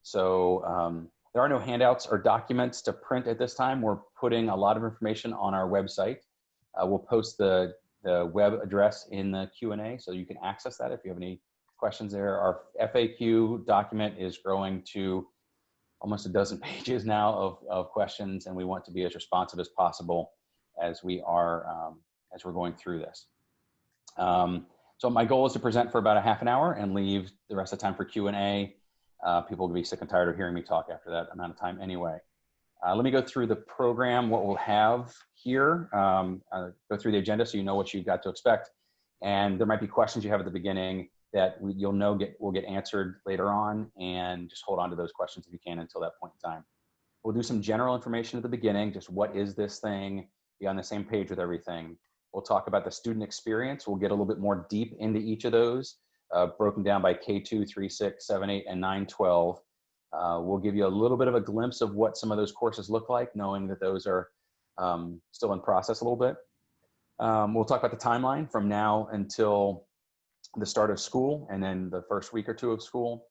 So there are no handouts or documents to print at this time. We're putting a lot of information on our website. We'll post the web address in the Q&A so you can access that if you have any questions there. Our FAQ document is growing to almost a dozen pages now of questions, and we want to be as responsive as possible as we are as we're going through this. So my goal is to present for about a half an hour and leave the rest of the time for Q&A. People will be sick and tired of hearing me talk after that amount of time anyway. Let me go through the program, what we'll have here, go through the agenda so you know what you've got to expect. And there might be questions you have at the beginning that you'll know will get answered later on, and just hold on to those questions if you can until that point in time. We'll do some general information at the beginning, just what is this thing, be on the same page with everything. We'll talk about the student experience. We'll get a little bit more deep into each of those, broken down by K2, 3, 6, 7, 8, and 9, 12. We'll give you a little bit of a glimpse of what some of those courses look like, knowing that those are still in process a little bit. We'll talk about the timeline from now until the start of school, and then the first week or two of school.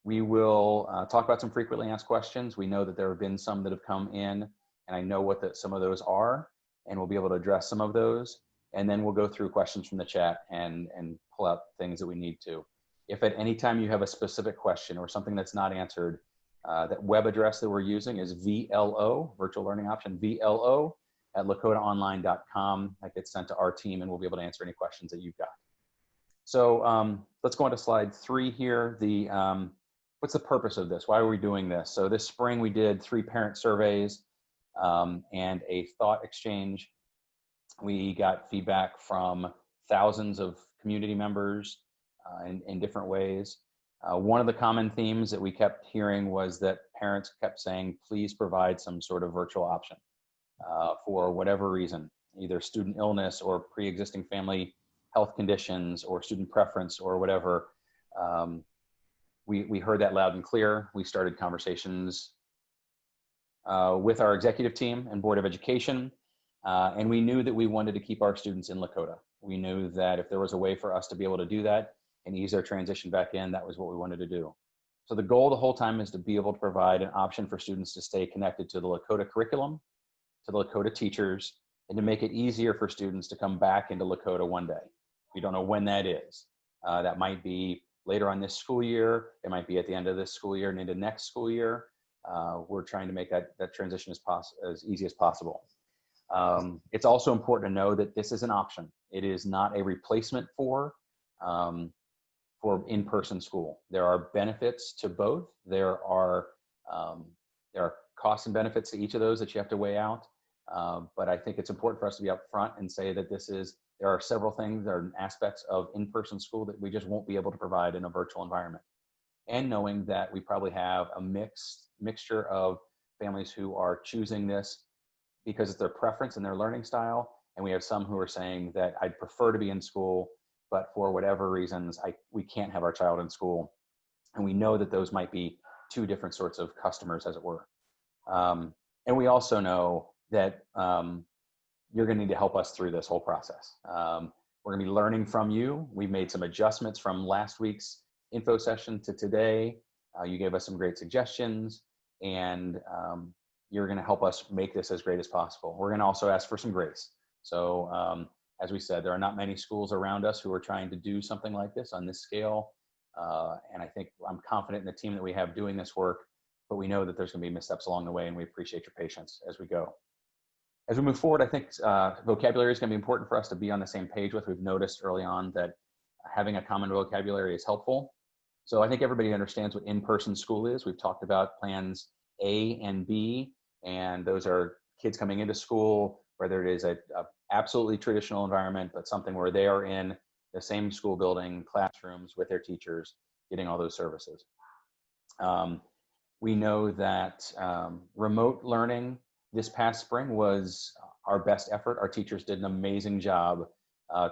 We will talk about some frequently asked questions. We know that there have been some that have come in, and I know what some of those are, and we'll be able to address some of those. And then we'll go through questions from the chat and pull out things that we need to. If at any time you have a specific question or something that's not answered, that web address that we're using is VLO, virtual learning option, VLO at lakotaonline.com. That gets sent to our team, and we'll be able to answer any questions that you've got. So let's go on to slide 3 here. What's the purpose of this? Why are we doing this? So this spring we did 3 parent surveys and a thought exchange. We got feedback from thousands of community members in different ways. One of the common themes that we kept hearing was that parents kept saying, please provide some sort of virtual option for whatever reason, either student illness or pre-existing family health conditions or student preference or whatever. We heard that loud and clear. We started conversations with our executive team and Board of Education, and we knew that we wanted to keep our students in Lakota. We knew that if there was a way for us to be able to do that and ease their transition back in, that was what we wanted to do. So the goal the whole time is to be able to provide an option for students to stay connected to the Lakota curriculum, to the Lakota teachers, and to make it easier for students to come back into Lakota one day. We don't know when that is. That might be later on this school year. It might be at the end of this school year and into next school year. We're trying to make that transition as easy as possible. It's also important to know that this is an option. It is not a replacement for in-person school. There are benefits to both. There are costs and benefits to each of those that you have to weigh out. But I think it's important for us to be upfront and say that there are several things, there are aspects of in-person school that we just won't be able to provide in a virtual environment. And knowing that we probably have a mixture of families who are choosing this because it's their preference and their learning style. And we have some who are saying that I'd prefer to be in school, but for whatever reasons, we can't have our child in school. And we know that those might be 2 different sorts of customers, as it were. And we also know that you're going to need to help us through this whole process. We're going to be learning from you. We've made some adjustments from last week's info session to today. You gave us some great suggestions, and you're going to help us make this as great as possible. We're going to also ask for some grace. So as we said, there are not many schools around us who are trying to do something like this on this scale. And I think I'm confident in the team that we have doing this work, but we know that there's going to be missteps along the way, and we appreciate your patience as we go. As we move forward, I think vocabulary is going to be important for us to be on the same page with. We've noticed early on that having a common vocabulary is helpful. So I think everybody understands what in-person school is. We've talked about plans A and B, and those are kids coming into school, whether it is a absolutely traditional environment, but something where they are in the same school building, classrooms with their teachers, getting all those services. We know that remote learning this past spring was our best effort. Our teachers did an amazing job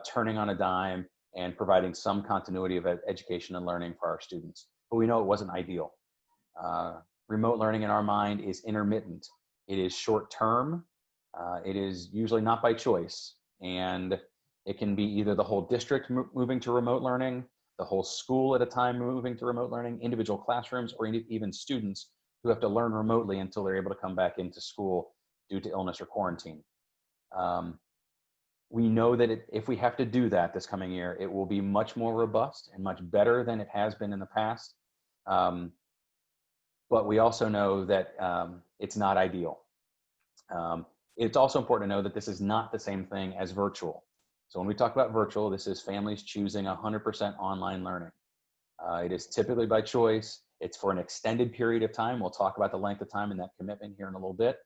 turning on a dime and providing some continuity of education and learning for our students. But we know it wasn't ideal. Remote learning in our mind is intermittent. It is short term. It is usually not by choice. And it can be either the whole district moving to remote learning, the whole school at a time moving to remote learning, individual classrooms, or even students who have to learn remotely until they're able to come back into school due to illness or quarantine. We know that if we have to do that this coming year, it will be much more robust and much better than it has been in the past. But we also know that it's not ideal. It's also important to know that this is not the same thing as virtual. So when we talk about virtual, this is families choosing 100% online learning. It is typically by choice. It's for an extended period of time. We'll talk about the length of time and that commitment here in a little bit.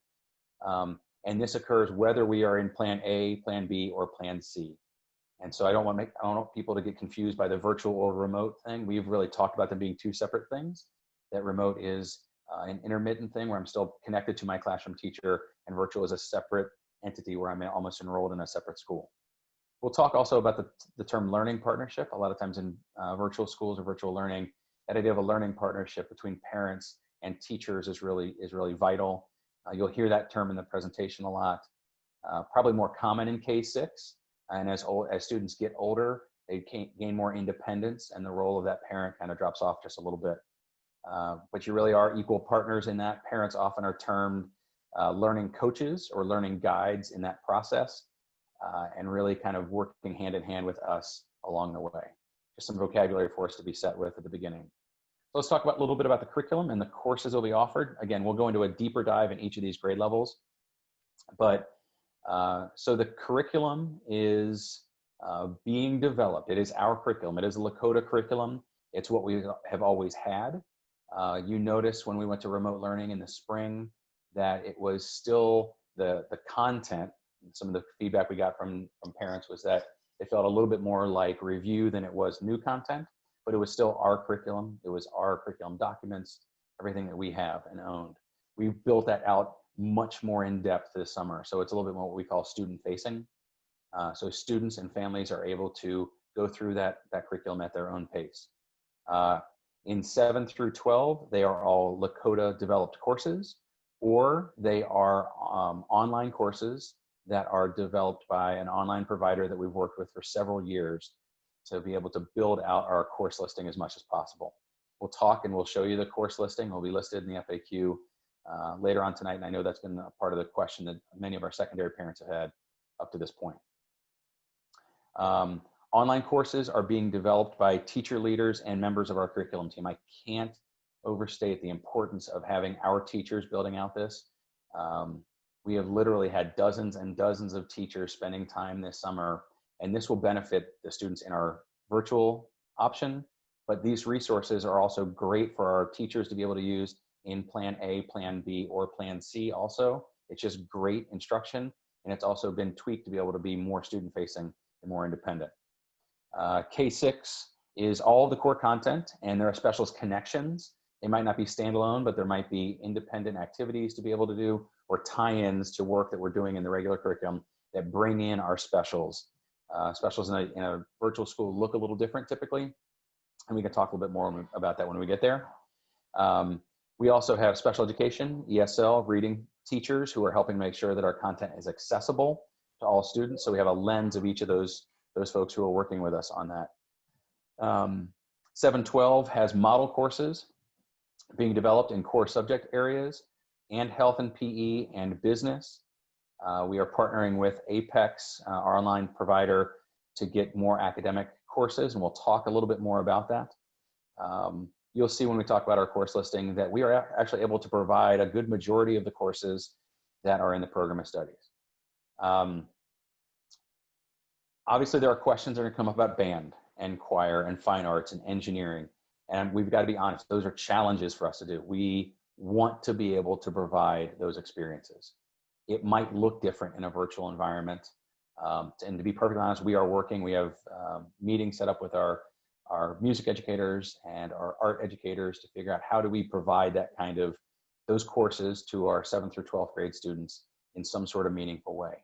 And this occurs whether we are in plan A, plan B, or plan C. And so I don't want people to get confused by the virtual or remote thing. We've really talked about them being two separate things. That remote is an intermittent thing where I'm still connected to my classroom teacher, and virtual is a separate entity where I'm almost enrolled in a separate school. We'll talk also about the term learning partnership. A lot of times in virtual schools or virtual learning, that idea of a learning partnership between parents and teachers is really vital. You'll hear that term in the presentation a lot. Probably more common in K-6, and as students get older, they gain more independence, and the role of that parent kind of drops off just a little bit. But you really are equal partners in that. Parents often are termed learning coaches or learning guides in that process, and really kind of working hand in hand with us along the way. Just some vocabulary for us to be set with at the beginning. So let's talk a little bit about the curriculum and the courses that will be offered. Again, we'll go into a deeper dive in each of these grade levels. But so the curriculum is being developed. It is our curriculum. It is a Lakota curriculum. It's what we have always had. You notice when we went to remote learning in the spring that it was still the content. Some of the feedback we got from parents was that it felt a little bit more like review than it was new content, but it was still our curriculum. It was our curriculum documents, everything that we have and owned. We've built that out much more in depth this summer. So it's a little bit more what we call student facing. So students and families are able to go through that curriculum at their own pace. In 7 through 12, they are all Lakota developed courses, or they are online courses that are developed by an online provider that we've worked with for several years to be able to build out our course listing as much as possible. We'll talk and we'll show you the course listing. It'll be listed in the FAQ later on tonight, and I know that's been a part of the question that many of our secondary parents have had up to this point. Online courses are being developed by teacher leaders and members of our curriculum team. I can't overstate the importance of having our teachers building out this. We have literally had dozens and dozens of teachers spending time this summer, and this will benefit the students in our virtual option, but these resources are also great for our teachers to be able to use in plan A, plan B, or plan C also. It's just great instruction, and it's also been tweaked to be able to be more student-facing and more independent. K-6 is all of the core content, and there are specialist connections. They might not be standalone, but there might be independent activities to be able to do, or tie-ins to work that we're doing in the regular curriculum that bring in our specials. Specials in a virtual school look a little different typically, and we can talk a little bit more about that when we get there. We also have special education, ESL, reading teachers who are helping make sure that our content is accessible to all students. So we have a lens of each of those folks who are working with us on that. 712 has model courses being developed in core subject areas and health and PE and business. We are partnering with Apex, our online provider, to get more academic courses, and we'll talk a little bit more about that. You'll see when we talk about our course listing that we are actually able to provide a good majority of the courses that are in the program of studies. Obviously, there are questions that are going to come up about band and choir and fine arts and engineering, and we've got to be honest, those are challenges for us to do. We want to be able to provide those experiences. It might look different in a virtual environment, and to be perfectly honest, we have meetings set up with our music educators and our art educators to figure out how do we provide those courses to our 7th through 12th grade students in some sort of meaningful way.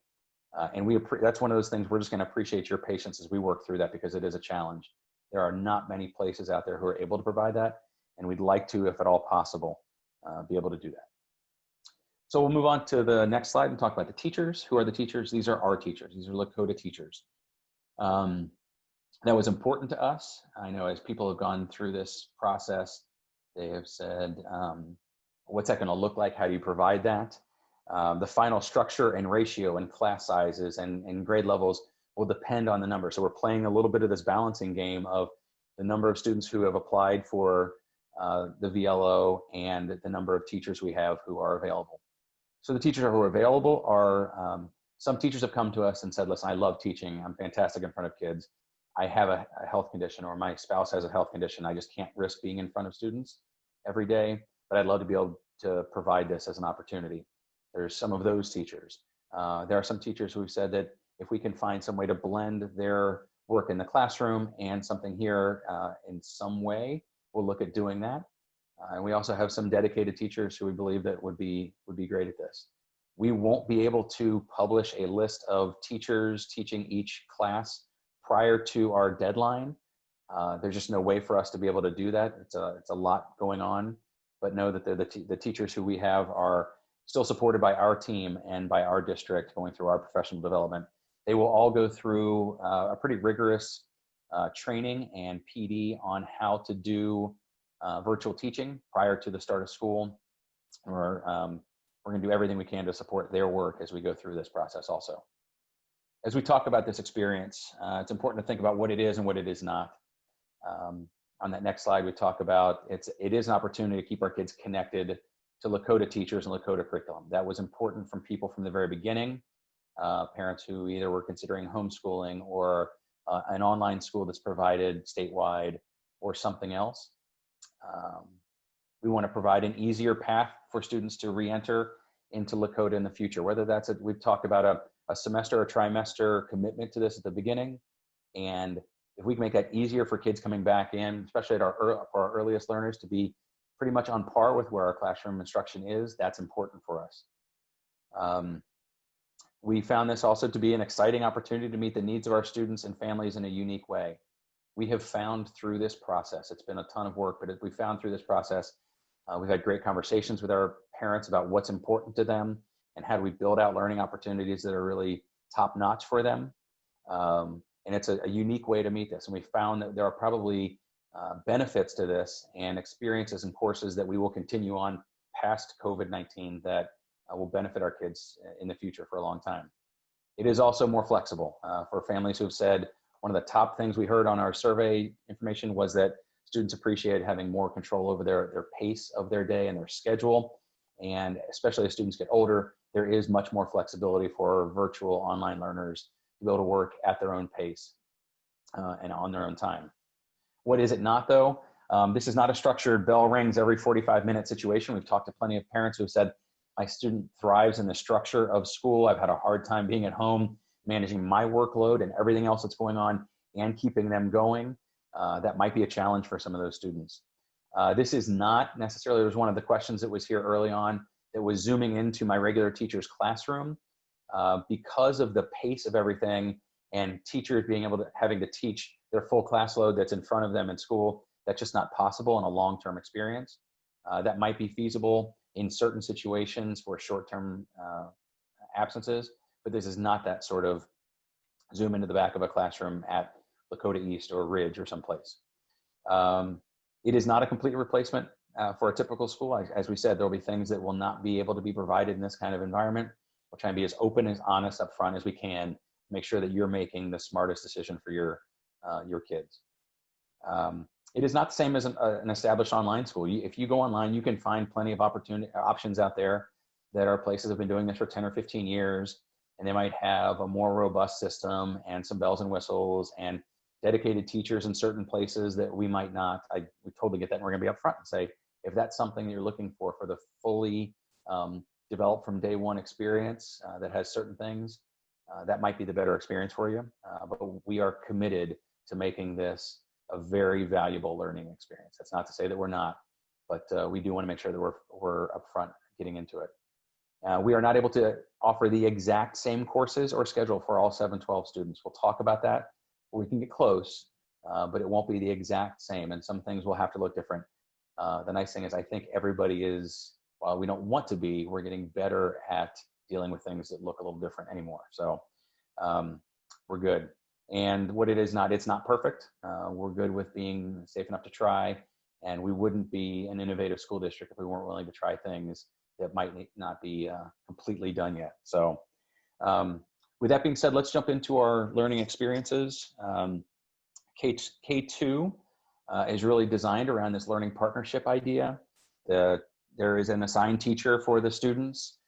And that's one of those things we're just going to appreciate your patience as we work through that, because it is a challenge. There are not many places out there who are able to provide that, and we'd like to, if at all possible, be able to do that. So we'll move on to the next slide and talk about the teachers. Who are the teachers? These are our teachers. These are Lakota teachers. That was important to us. I know as people have gone through this process, they have said, what's that going to look like? How do you provide that? The final structure and ratio and class sizes and grade levels will depend on the number. So we're playing a little bit of this balancing game of the number of students who have applied for the VLO and the number of teachers we have who are available. So the teachers who are available are, some teachers have come to us and said, listen, I love teaching. I'm fantastic in front of kids. I have a health condition, or my spouse has a health condition. I just can't risk being in front of students every day, but I'd love to be able to provide this as an opportunity. There's some of those teachers. There are some teachers who've said that if we can find some way to blend their work in the classroom and something here in some way, we'll look at doing that. And we also have some dedicated teachers who we believe that would be great at this. We won't be able to publish a list of teachers teaching each class prior to our deadline. There's just no way for us to be able to do that. It's a lot going on, but know that the teachers who we have are still supported by our team and by our district going through our professional development. They will all go through a pretty rigorous training and PD on how to do virtual teaching prior to the start of school. We're going to do everything we can to support their work as we go through this process also. As we talk about this experience, it's important to think about what it is and what it is not. On that next slide, we talk about it is an opportunity to keep our kids connected to Lakota teachers and Lakota curriculum. That was important from people from the very beginning, parents who either were considering homeschooling or an online school that's provided statewide or something else. We want to provide an easier path for students to re-enter into Lakota in the future, whether that's we've talked about a semester or trimester commitment to this at the beginning. And if we can make that easier for kids coming back in, especially for our earliest learners, to be pretty much on par with where our classroom instruction is, that's important for us. We found this also to be an exciting opportunity to meet the needs of our students and families in a unique way. We have found through this process, it's been a ton of work, but as we found through this process, we've had great conversations with our parents about what's important to them and how do we build out learning opportunities that are really top notch for them. And it's a unique way to meet this. And we found that there are probably benefits to this and experiences and courses that we will continue on past COVID-19 that will benefit our kids in the future for a long time. It is also more flexible for families who have said one of the top things we heard on our survey information was that students appreciate having more control over their pace of their day and their schedule. And especially as students get older, there is much more flexibility for virtual online learners to be able to work at their own pace and on their own time. What is it not though? This is not a structured bell rings every 45-minute situation. We've talked to plenty of parents who have said, my student thrives in the structure of school. I've had a hard time being at home, managing my workload and everything else that's going on and keeping them going. That might be a challenge for some of those students. This is not necessarily, it was one of the questions that was here early on that was zooming into my regular teacher's classroom. Because of the pace of everything and teachers being able to, having to teach their full class load that's in front of them in school, that's just not possible in a long-term experience. That might be feasible in certain situations for short-term absences, but this is not that sort of zoom into the back of a classroom at Lakota East or Ridge or someplace. It is not a complete replacement for a typical school. As we said, there'll be things that will not be able to be provided in this kind of environment. We'll try and be as open and honest up front as we can, make sure that you're making the smartest decision for your kids. It is not the same as an established online school. If you go online, you can find plenty of options out there that are places that have been doing this for 10 or 15 years, and they might have a more robust system and some bells and whistles and dedicated teachers in certain places that we might not. We totally get that, and we're going to be upfront and say, if that's something that you're looking for the fully developed from day one experience that has certain things, that might be the better experience for you. But we are committed to making this a very valuable learning experience. That's not to say that we're not, but we do want to make sure that we're upfront getting into it. We are not able to offer the exact same courses or schedule for all 712 students. We'll talk about that. We can get close, but it won't be the exact same, and some things will have to look different. The nice thing is I think everybody is, while we don't want to be, we're getting better at dealing with things that look a little different anymore. So we're good. And what it is not, it's not perfect. We're good with being safe enough to try, and we wouldn't be an innovative school district if we weren't willing to try things that might not be completely done yet. So with that being said, let's jump into our learning experiences. K2 is really designed around this learning partnership idea. There is an assigned teacher for the students.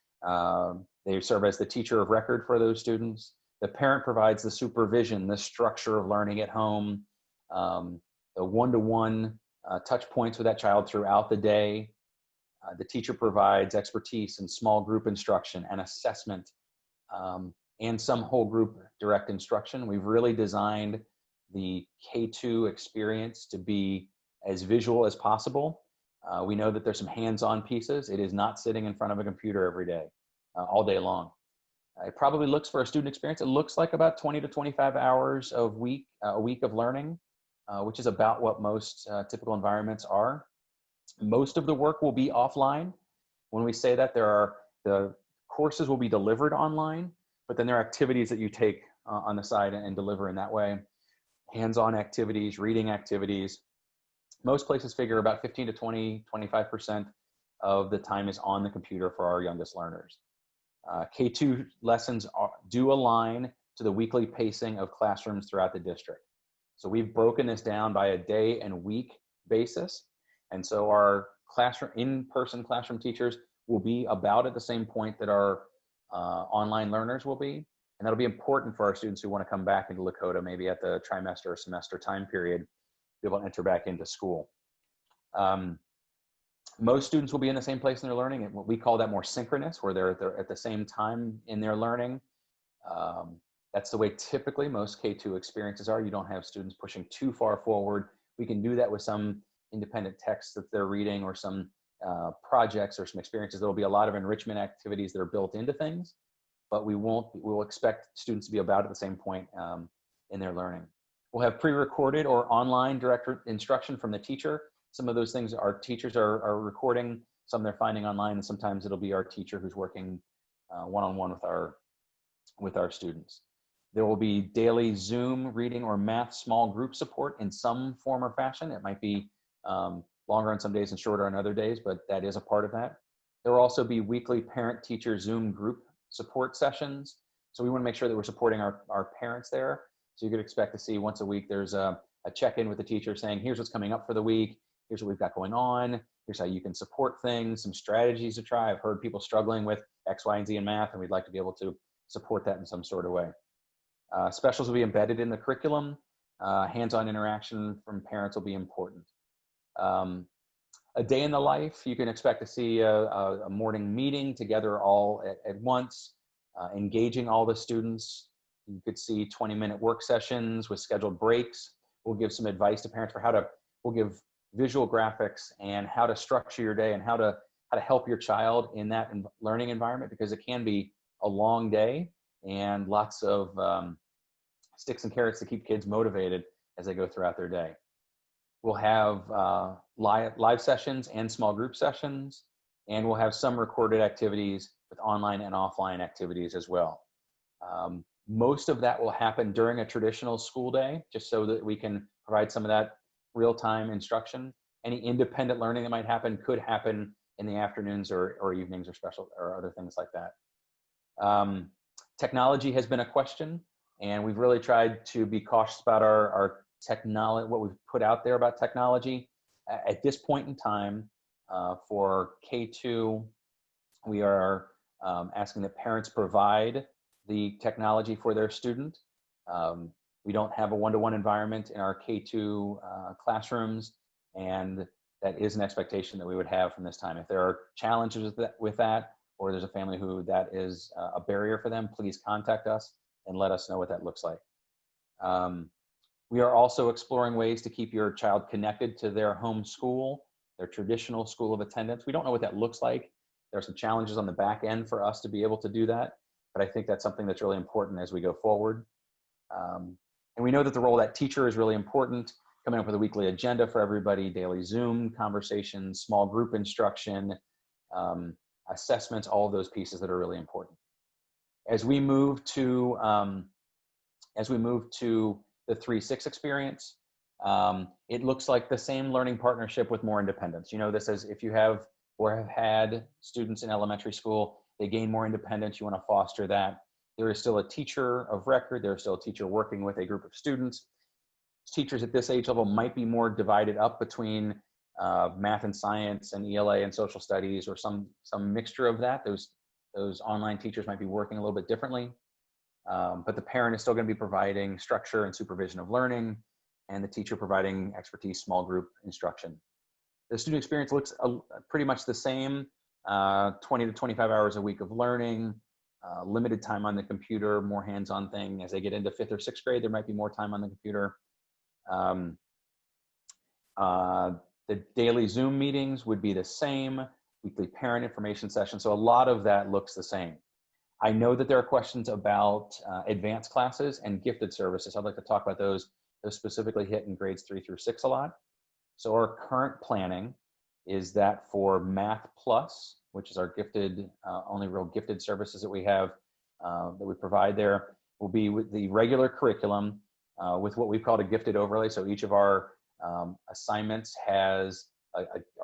They serve as the teacher of record for those students. The parent provides the supervision, the structure of learning at home, the one-to-one touch points with that child throughout the day. The teacher provides expertise in small group instruction and assessment, and some whole group direct instruction. We've really designed the K2 experience to be as visual as possible. We know that there's some hands-on pieces. It is not sitting in front of a computer every day, all day long. It probably looks, for a student experience, it looks like about 20 to 25 hours a week of learning, which is about what most typical environments are. Most of the work will be offline. When we say that, the courses will be delivered online, but then there are activities that you take on the side and deliver in that way. Hands-on activities, reading activities. Most places figure about 15 to 20, 25% of the time is on the computer for our youngest learners. K2 lessons do align to the weekly pacing of classrooms throughout the district. So we've broken this down by a day and week basis. And so our in-person classroom teachers will be about at the same point that our online learners will be. And that'll be important for our students who want to come back into Lakota, maybe at the trimester or semester time period, be able to enter back into school. Most students will be in the same place in their learning, and what we call that more synchronous, where they're at the same time in their learning. That's the way typically most K2 experiences are. You don't have students pushing too far forward. We can do that with some independent texts that they're reading, or some projects or some experiences. There will be a lot of enrichment activities that are built into things, but we'll expect students to be about at the same point in their learning. We'll have pre-recorded or online direct instruction from the teacher. Some of those things our teachers are recording, some they're finding online, and sometimes it'll be our teacher who's working one-on-one with our students. There will be daily Zoom reading or math small group support in some form or fashion. It might be longer on some days and shorter on other days, but that is a part of that. There will also be weekly parent-teacher Zoom group support sessions. So we want to make sure that we're supporting our parents there. So you could expect to see once a week, there's a check-in with the teacher saying, here's what's coming up for the week. Here's what we've got going on. Here's how you can support things, some strategies to try. I've heard people struggling with X, Y, and Z in math, and we'd like to be able to support that in some sort of way. Specials will be embedded in the curriculum. Hands-on interaction from parents will be important. A day in the life, you can expect to see a morning meeting together all at once, engaging all the students. You could see 20-minute work sessions with scheduled breaks. We'll give some advice to parents for we'll give visual graphics and how to structure your day and how to help your child in that learning environment, because it can be a long day and lots of sticks and carrots to keep kids motivated as they go throughout their day. We'll have live sessions and small group sessions, and we'll have some recorded activities with online and offline activities as well. Most of that will happen during a traditional school day, just so that we can provide some of that real-time instruction. Any independent learning that might happen could happen in the afternoons or evenings or special or other things like that. Technology has been a question, and we've really tried to be cautious about our technology, what we've put out there about technology. At this point in time, for K2, we are asking that parents provide the technology for their student. We don't have a one-to-one environment in our K2 classrooms, and that is an expectation that we would have from this time. If there are challenges with that, or there's a family who that is a barrier for them, please contact us and let us know what that looks like. We are also exploring ways to keep your child connected to their home school, their traditional school of attendance. We don't know what that looks like. There are some challenges on the back end for us to be able to do that, but I think that's something that's really important as we go forward. And we know that the role of that teacher is really important, coming up with a weekly agenda for everybody, daily Zoom conversations, small group instruction, assessments, all of those pieces that are really important. As we move to As we move to the 3-6 experience, it looks like the same learning partnership with more independence. You know this as if you have or have had students in elementary school, they gain more independence, you want to foster that. There is still a teacher of record, there is still a teacher working with a group of students. Teachers at this age level might be more divided up between math and science and ELA and social studies, or some mixture of that. Those online teachers might be working a little bit differently. But the parent is still going to be providing structure and supervision of learning, and the teacher providing expertise, small group instruction. The student experience looks pretty much the same, 20 to 25 hours a week of learning, limited time on the computer, more hands-on thing. As they get into 5th or 6th grade, there might be more time on the computer. The daily Zoom meetings would be the same, weekly parent information sessions. So a lot of that looks the same. I know that there are questions about advanced classes and gifted services. I'd like to talk about those. Those specifically hit in grades 3 through 6 a lot. So our current planning is that for Math Plus, which is our gifted, only real gifted services that we have, that we provide there, will be with the regular curriculum with what we've called a gifted overlay. So each of our assignments has,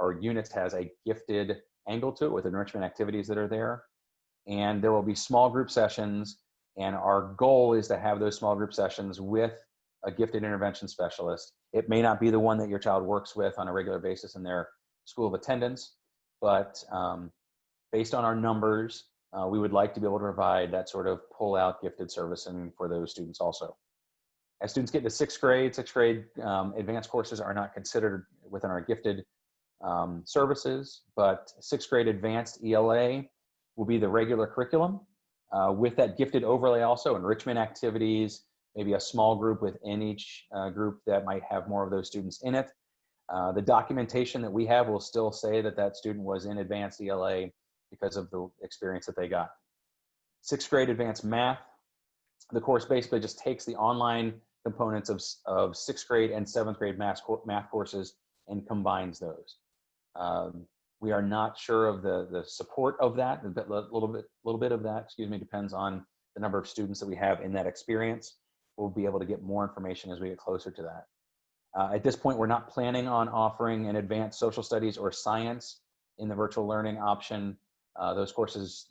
our units has a gifted angle to it with enrichment activities that are there. And there will be small group sessions, and our goal is to have those small group sessions with a gifted intervention specialist. It may not be the one that your child works with on a regular basis in their school of attendance, but based on our numbers, we would like to be able to provide that sort of pull-out gifted servicing for those students also. As students get to 6th grade, advanced courses are not considered within our gifted services, but 6th grade advanced ELA will be the regular curriculum with that gifted overlay also, enrichment activities, maybe a small group within each group that might have more of those students in it. The documentation that we have will still say that that student was in advanced ELA because of the experience that they got. 6th grade advanced math, the course basically just takes the online components of 6th grade and 7th grade math courses and combines those. We are not sure of the support of that. A little bit of that, depends on the number of students that we have in that experience. We'll be able to get more information as we get closer to that. At this point, we're not planning on offering an advanced social studies or science in the virtual learning option. Those courses,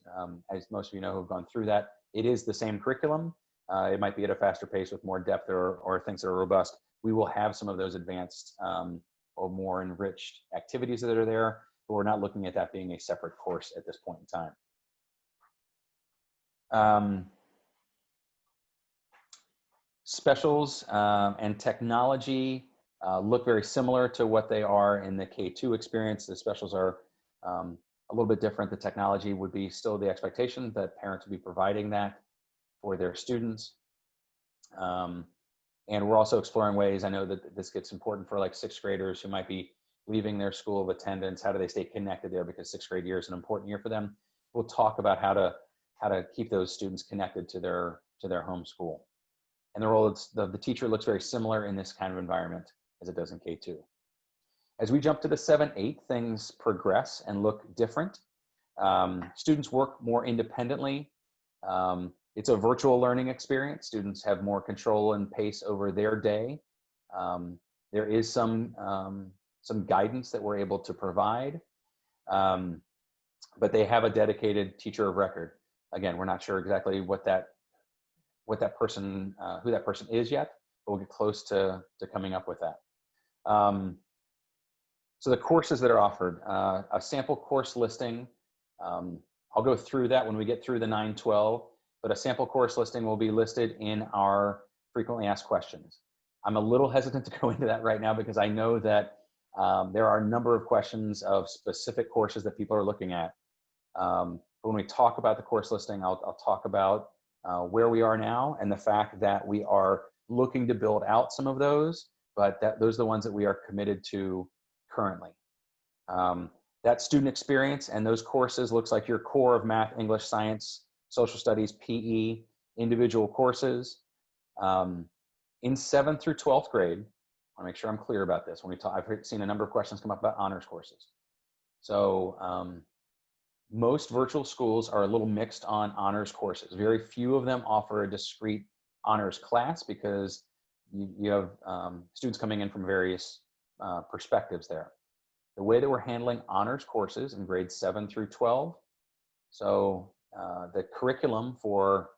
as most of you know who have gone through that, it is the same curriculum. It might be at a faster pace with more depth or things that are robust. We will have some of those advanced or more enriched activities that are there, but we're not looking at that being a separate course at this point in time. Specials and technology look very similar to what they are in the K2 experience. The specials are a little bit different. The technology would be still the expectation that parents would be providing that for their students. And we're also exploring ways, I know that this gets important for like 6th graders who might be leaving their school of attendance. How do they stay connected there? Because 6th grade year is an important year for them. We'll talk about how to keep those students connected to their home school. And the role of the teacher looks very similar in this kind of environment as it does in K2. As we jump to the 7-8, things progress and look different. Students work more independently. It's a virtual learning experience. Students have more control and pace over their day. There is some guidance that we're able to provide, but they have a dedicated teacher of record. Again, we're not sure exactly what that person, who that person is yet, but we'll get close to coming up with that. So the courses that are offered, a sample course listing. I'll go through that when we get through the 9-12, but a sample course listing will be listed in our frequently asked questions. I'm a little hesitant to go into that right now because I know that there are a number of questions of specific courses that people are looking at. But when we talk about the course listing, I'll talk about where we are now and the fact that we are looking to build out some of those, but those are the ones that we are committed to currently. That student experience and those courses looks like your core of math, English, science, social studies, PE, individual courses. In 7th through 12th grade, I want to make sure I'm clear about this. When we talk, I've seen a number of questions come up about honors courses. So most virtual schools are a little mixed on honors courses. Very few of them offer a discrete honors class because you have students coming in from various perspectives there. The way that we're handling honors courses in grades 7 through 12, so the curriculum for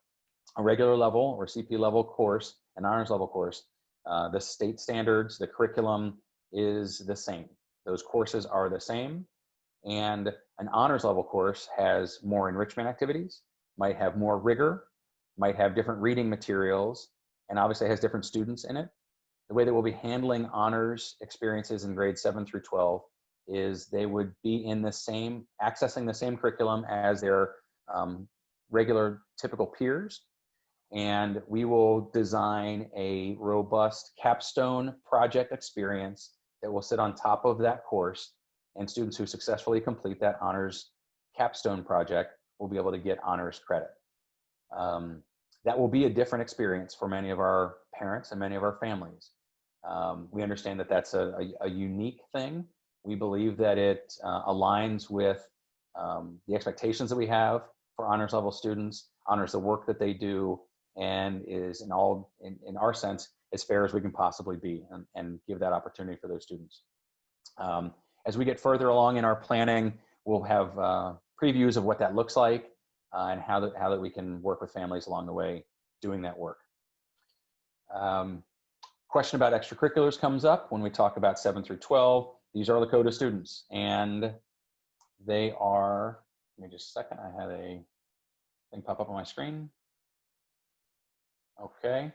a regular level or CP level course, an honors level course, the state standards, the curriculum is the same. Those courses are the same. And an honors level course has more enrichment activities, might have more rigor, might have different reading materials, and obviously has different students in it. The way that we'll be handling honors experiences in grades 7 through 12 is they would be in the same, accessing the same curriculum as their regular typical peers. And we will design a robust capstone project experience that will sit on top of that course, and students who successfully complete that honors capstone project will be able to get honors credit. That will be a different experience for many of our parents and many of our families. We understand that that's a unique thing. We believe that it aligns with the expectations that we have for honors level students, honors the work that they do, and is in our sense, as fair as we can possibly be, and give that opportunity for those students. As we get further along in our planning, we'll have previews of what that looks like and how that we can work with families along the way doing that work. Question about extracurriculars comes up when we talk about 7 through 12. These are Lakota students, and they are, give me just a second, I had a thing pop up on my screen. Okay.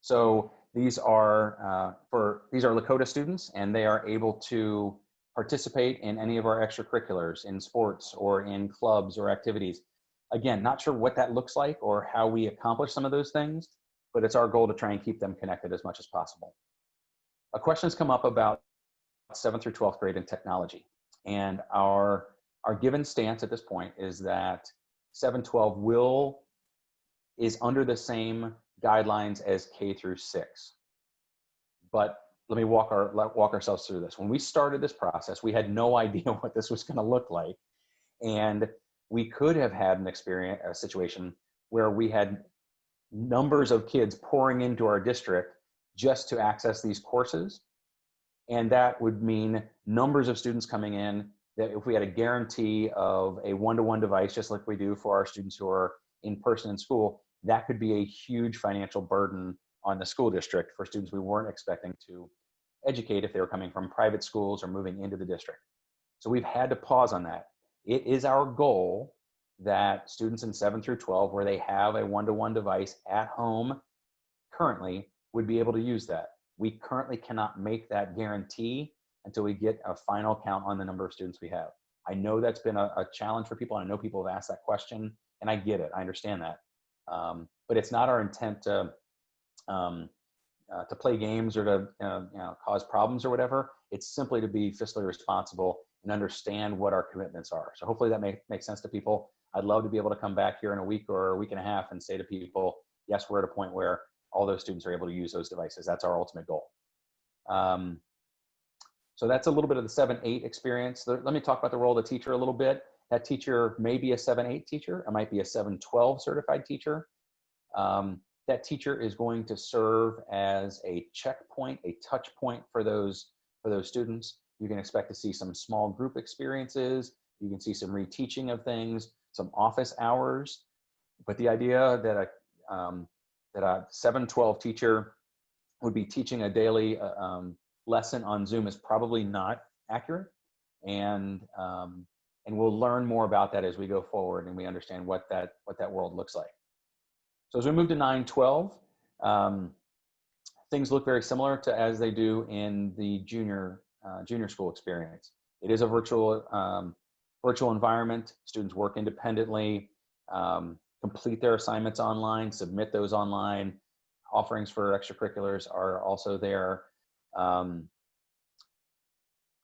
So these are Lakota students, and they are able to participate in any of our extracurriculars, in sports or in clubs or activities. Again, not sure what that looks like or how we accomplish some of those things, but it's our goal to try and keep them connected as much as possible. A question has come up about 7th through 12th grade and technology. And our given stance at this point is that 7-12 is under the same guidelines as K through 6. But let me walk ourselves through this. When we started this process, we had no idea what this was going to look like. And we could have had a situation where we had numbers of kids pouring into our district just to access these courses. And that would mean numbers of students coming in, that if we had a guarantee of a one-to-one device, just like we do for our students who are in person in school, that could be a huge financial burden on the school district for students we weren't expecting to educate if they were coming from private schools or moving into the district. So we've had to pause on that. It is our goal that students in 7 through 12, where they have a one-to-one device at home currently, would be able to use that. We currently cannot make that guarantee until we get a final count on the number of students we have. I know that's been a challenge for people, and I know people have asked that question, and I get it, I understand that. But it's not our intent to play games or to cause problems or whatever. It's simply to be fiscally responsible and understand what our commitments are. So hopefully that makes sense to people. I'd love to be able to come back here in a week or a week and a half and say to people, yes, we're at a point where all those students are able to use those devices. That's our ultimate goal. So that's a little bit of the 7-8 experience. Let me talk about the role of the teacher a little bit. That teacher may be a 7-8 teacher. It might be a 7-12 certified teacher. That teacher is going to serve as a checkpoint, a touch point for those students. You can expect to see some small group experiences. You can see some reteaching of things, some office hours. But the idea that a 7-12 teacher would be teaching a daily lesson on Zoom is probably not accurate. And we'll learn more about that as we go forward and we understand what that world looks like. So as we move to 9-12, things look very similar to as they do in the junior school experience. It is a virtual environment. Students work independently, complete their assignments online, submit those online. Offerings for extracurriculars are also there. I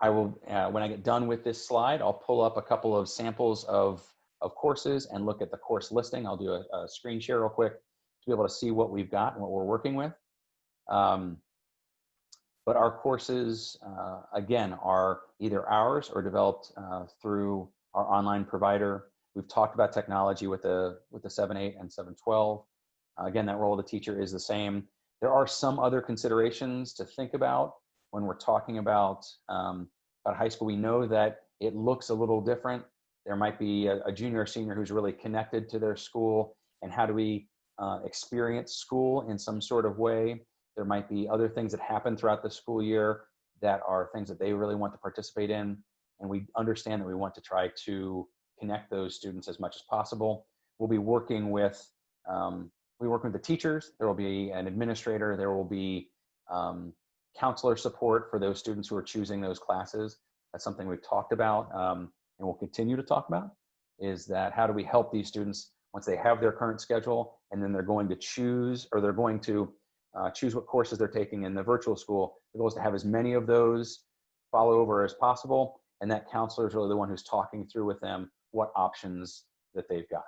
will, when I get done with this slide, I'll pull up a couple of samples of courses and look at the course listing. I'll do a screen share real quick to be able to see what we've got and what we're working with. But our courses, again, are either ours or developed through our online provider. We've talked about technology with the 7-8 and 7-12. Again, that role of the teacher is the same. There are some other considerations to think about when we're talking about high school. We know that it looks a little different. There might be a junior or senior who's really connected to their school, and how do we experience school in some sort of way? There might be other things that happen throughout the school year that are things that they really want to participate in, and we understand that we want to try to connect those students as much as possible. We'll be working with the teachers. There will be an administrator. There will be counselor support for those students who are choosing those classes. That's something we've talked about and we'll continue to talk about, is that how do we help these students once they have their current schedule, and then they're going to choose, or they're going to choose what courses they're taking in the virtual school. The goal is to have as many of those follow over as possible, and that counselor is really the one who's talking through with them what options that they've got.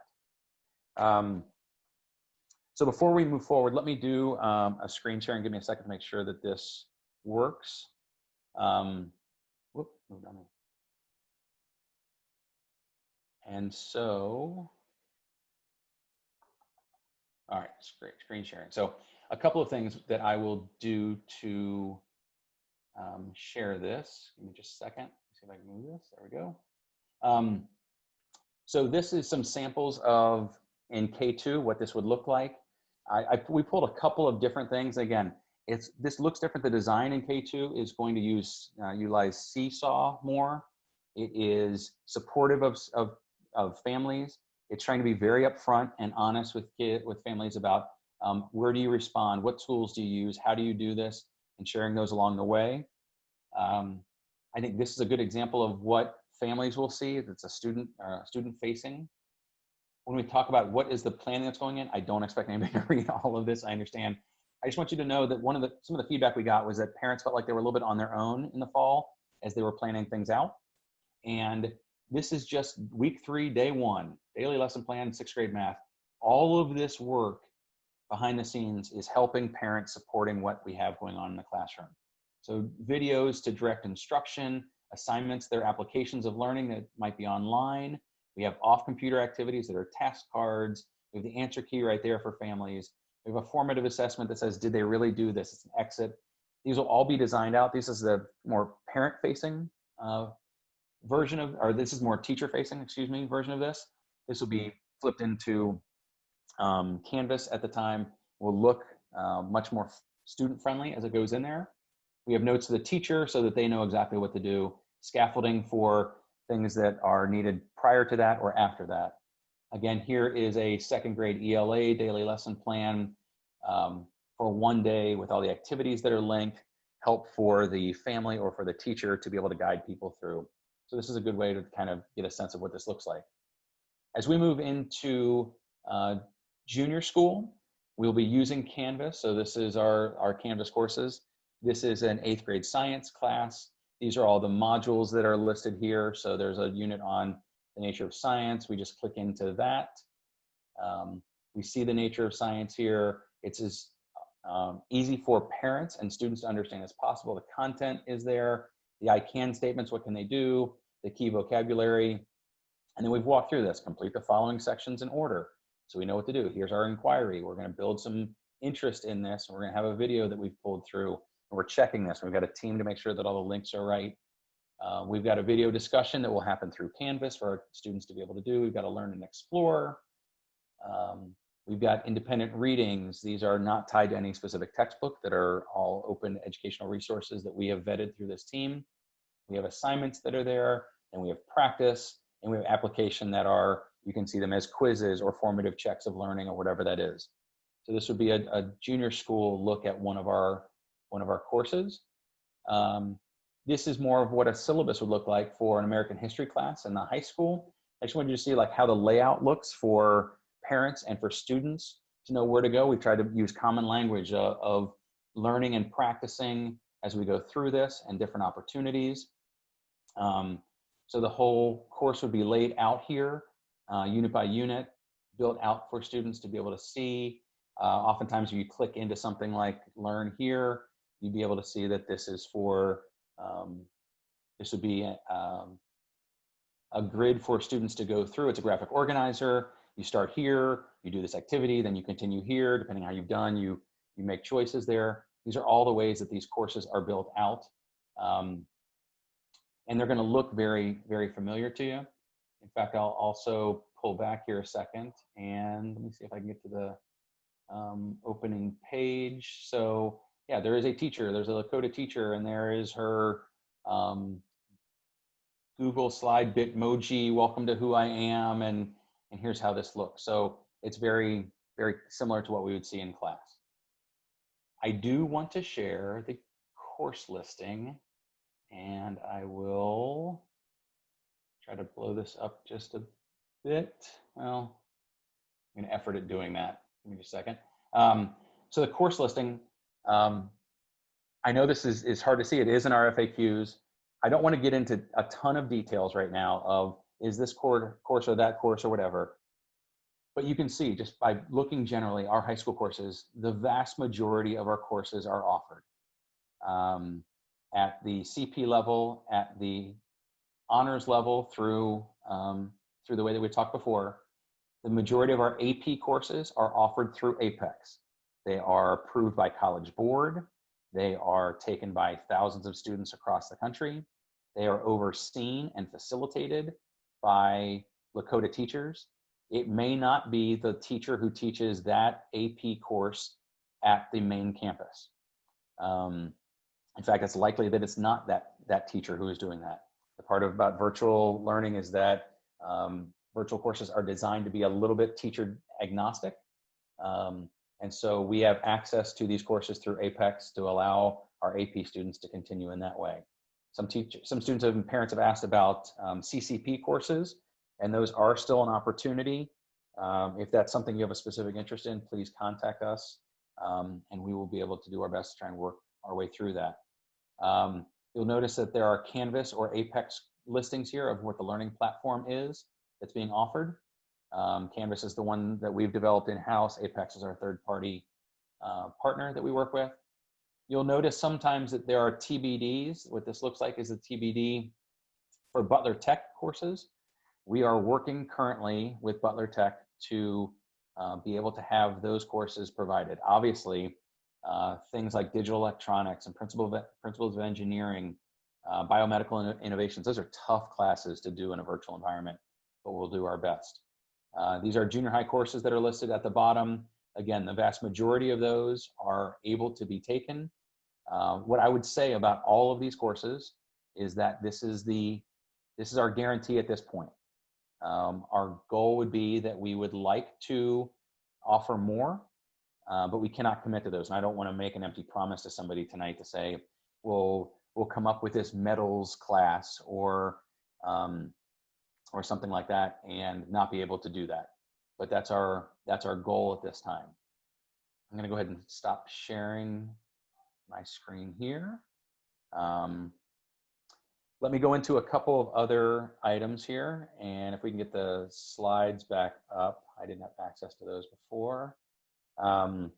So before we move forward, let me do a screen share and give me a second to make sure that this works. Whoop, moved on. And so, all right, screen sharing. So a couple of things that I will do to share this. Give me just a second. Let's see if I can move this. There we go. So this is some samples of, in K2, what this would look like. We pulled a couple of different things. Again, this looks different. The design in K2 is going to utilize Seesaw more. It is supportive of families. It's trying to be very upfront and honest with families about where do you respond, what tools do you use, how do you do this, and sharing those along the way. I think this is a good example of what families will see. It's a student facing. When we talk about what is the planning that's going in, I don't expect anybody to read all of this. I understand. I just want you to know that some of the feedback we got was that parents felt like they were a little bit on their own in the fall as they were planning things out. And this is just week 3, day 1, daily lesson plan, 6th grade math. All of this work behind the scenes is helping parents, supporting what we have going on in the classroom. So videos to direct instruction, assignments, their applications of learning that might be online. We have off-computer activities that are task cards. We have the answer key right there for families. We have a formative assessment that says, did they really do this? It's an exit. These will all be designed out. This is the more parent-facing version of, or this is more teacher-facing, excuse me, version of this. This will be flipped into Canvas at the time. Will look much more student-friendly as it goes in there. We have notes to the teacher so that they know exactly what to do. Scaffolding for things that are needed prior to that or after that. Again, here is a 2nd grade ELA daily lesson plan for one day with all the activities that are linked, help for the family or for the teacher to be able to guide people through. So this is a good way to kind of get a sense of what this looks like. As we move into junior school, we'll be using Canvas. So this is our Canvas courses. This is an 8th grade science class. These are all the modules that are listed here. So there's a unit on the nature of science. We just click into that. We see the nature of science here. It's as easy for parents and students to understand as possible. The content is there. The I can statements, what can they do? The key vocabulary. And then we've walked through this. Complete the following sections in order. So we know what to do. Here's our inquiry. We're going to build some interest in this. We're going to have a video that we've pulled through. We're checking this. We've got a team to make sure that all the links are right. We've got a video discussion that will happen through Canvas for our students to be able to do. We've got to learn and explore. We've got independent readings. These are not tied to any specific textbook, that are all open educational resources that we have vetted through this team. We have assignments that are there, and we have practice, and we have application that are, you can see them as quizzes or formative checks of learning or whatever that is. So this would be a junior school look at one of our courses. This is more of what a syllabus would look like for an American history class in the high school. I just wanted you to see like how the layout looks for parents and for students to know where to go. We try to use common language of learning and practicing as we go through this, and different opportunities. So the whole course would be laid out here, unit by unit, built out for students to be able to see. Oftentimes if you click into something like Learn Here, you'd be able to see that this is for, this would be a grid for students to go through. It's a graphic organizer. you start here, you do this activity, then you continue here, depending on how you've done, you make choices there. These are all the ways that these courses are built out. And they're going to look very, very familiar to you. In fact, I'll also pull back here a second and let me see if I can get to the opening page. So yeah, there is a teacher, there's a Lakota teacher, and there is her Google slide Bitmoji, welcome to who I am, and here's how this looks. So it's very, very similar to what we would see in class. I do want to share the course listing, and I will try to blow this up just a bit. Well, I'm going to effort at doing that. Give me just a second. So the course listing, I know this is hard to see. It is in our FAQs. I don't want to get into a ton of details right now of is this course or that course or whatever. But you can see just by looking generally, our high school courses, the vast majority of our courses are offered at the CP level, at the honors level through the way that we talked before. The majority of our AP courses are offered through Apex. They are approved by College Board. They are taken by thousands of students across the country. They are overseen and facilitated by Lakota teachers. It may not be the teacher who teaches that AP course at the main campus. In fact, it's likely that it's not that teacher who is doing that. The part about virtual learning is that virtual courses are designed to be a little bit teacher agnostic. And so we have access to these courses through Apex to allow our AP students to continue in that way. Some students and parents have asked about CCP courses, and those are still an opportunity. If that's something you have a specific interest in, please contact us, and we will be able to do our best to try and work our way through that. You'll notice that there are Canvas or Apex listings here of what the learning platform is that's being offered. Canvas is the one that we've developed in-house. Apex is our third-party partner that we work with. You'll notice sometimes that there are TBDs. What this looks like is a TBD for Butler Tech courses. We are working currently with Butler Tech to be able to have those courses provided. Obviously, things like digital electronics and principles of engineering, biomedical innovations, those are tough classes to do in a virtual environment, but we'll do our best. These are junior high courses that are listed at the bottom. Again, the vast majority of those are able to be taken. What I would say about all of these courses is that this is our guarantee at this point. Our goal would be that we would like to offer more, but we cannot commit to those. And I don't want to make an empty promise to somebody tonight to say, we'll come up with this medals class or something like that and not be able to do that. But that's our goal at this time. I'm gonna go ahead and stop sharing my screen here. Let me go into a couple of other items here. And if we can get the slides back up, I didn't have access to those before. And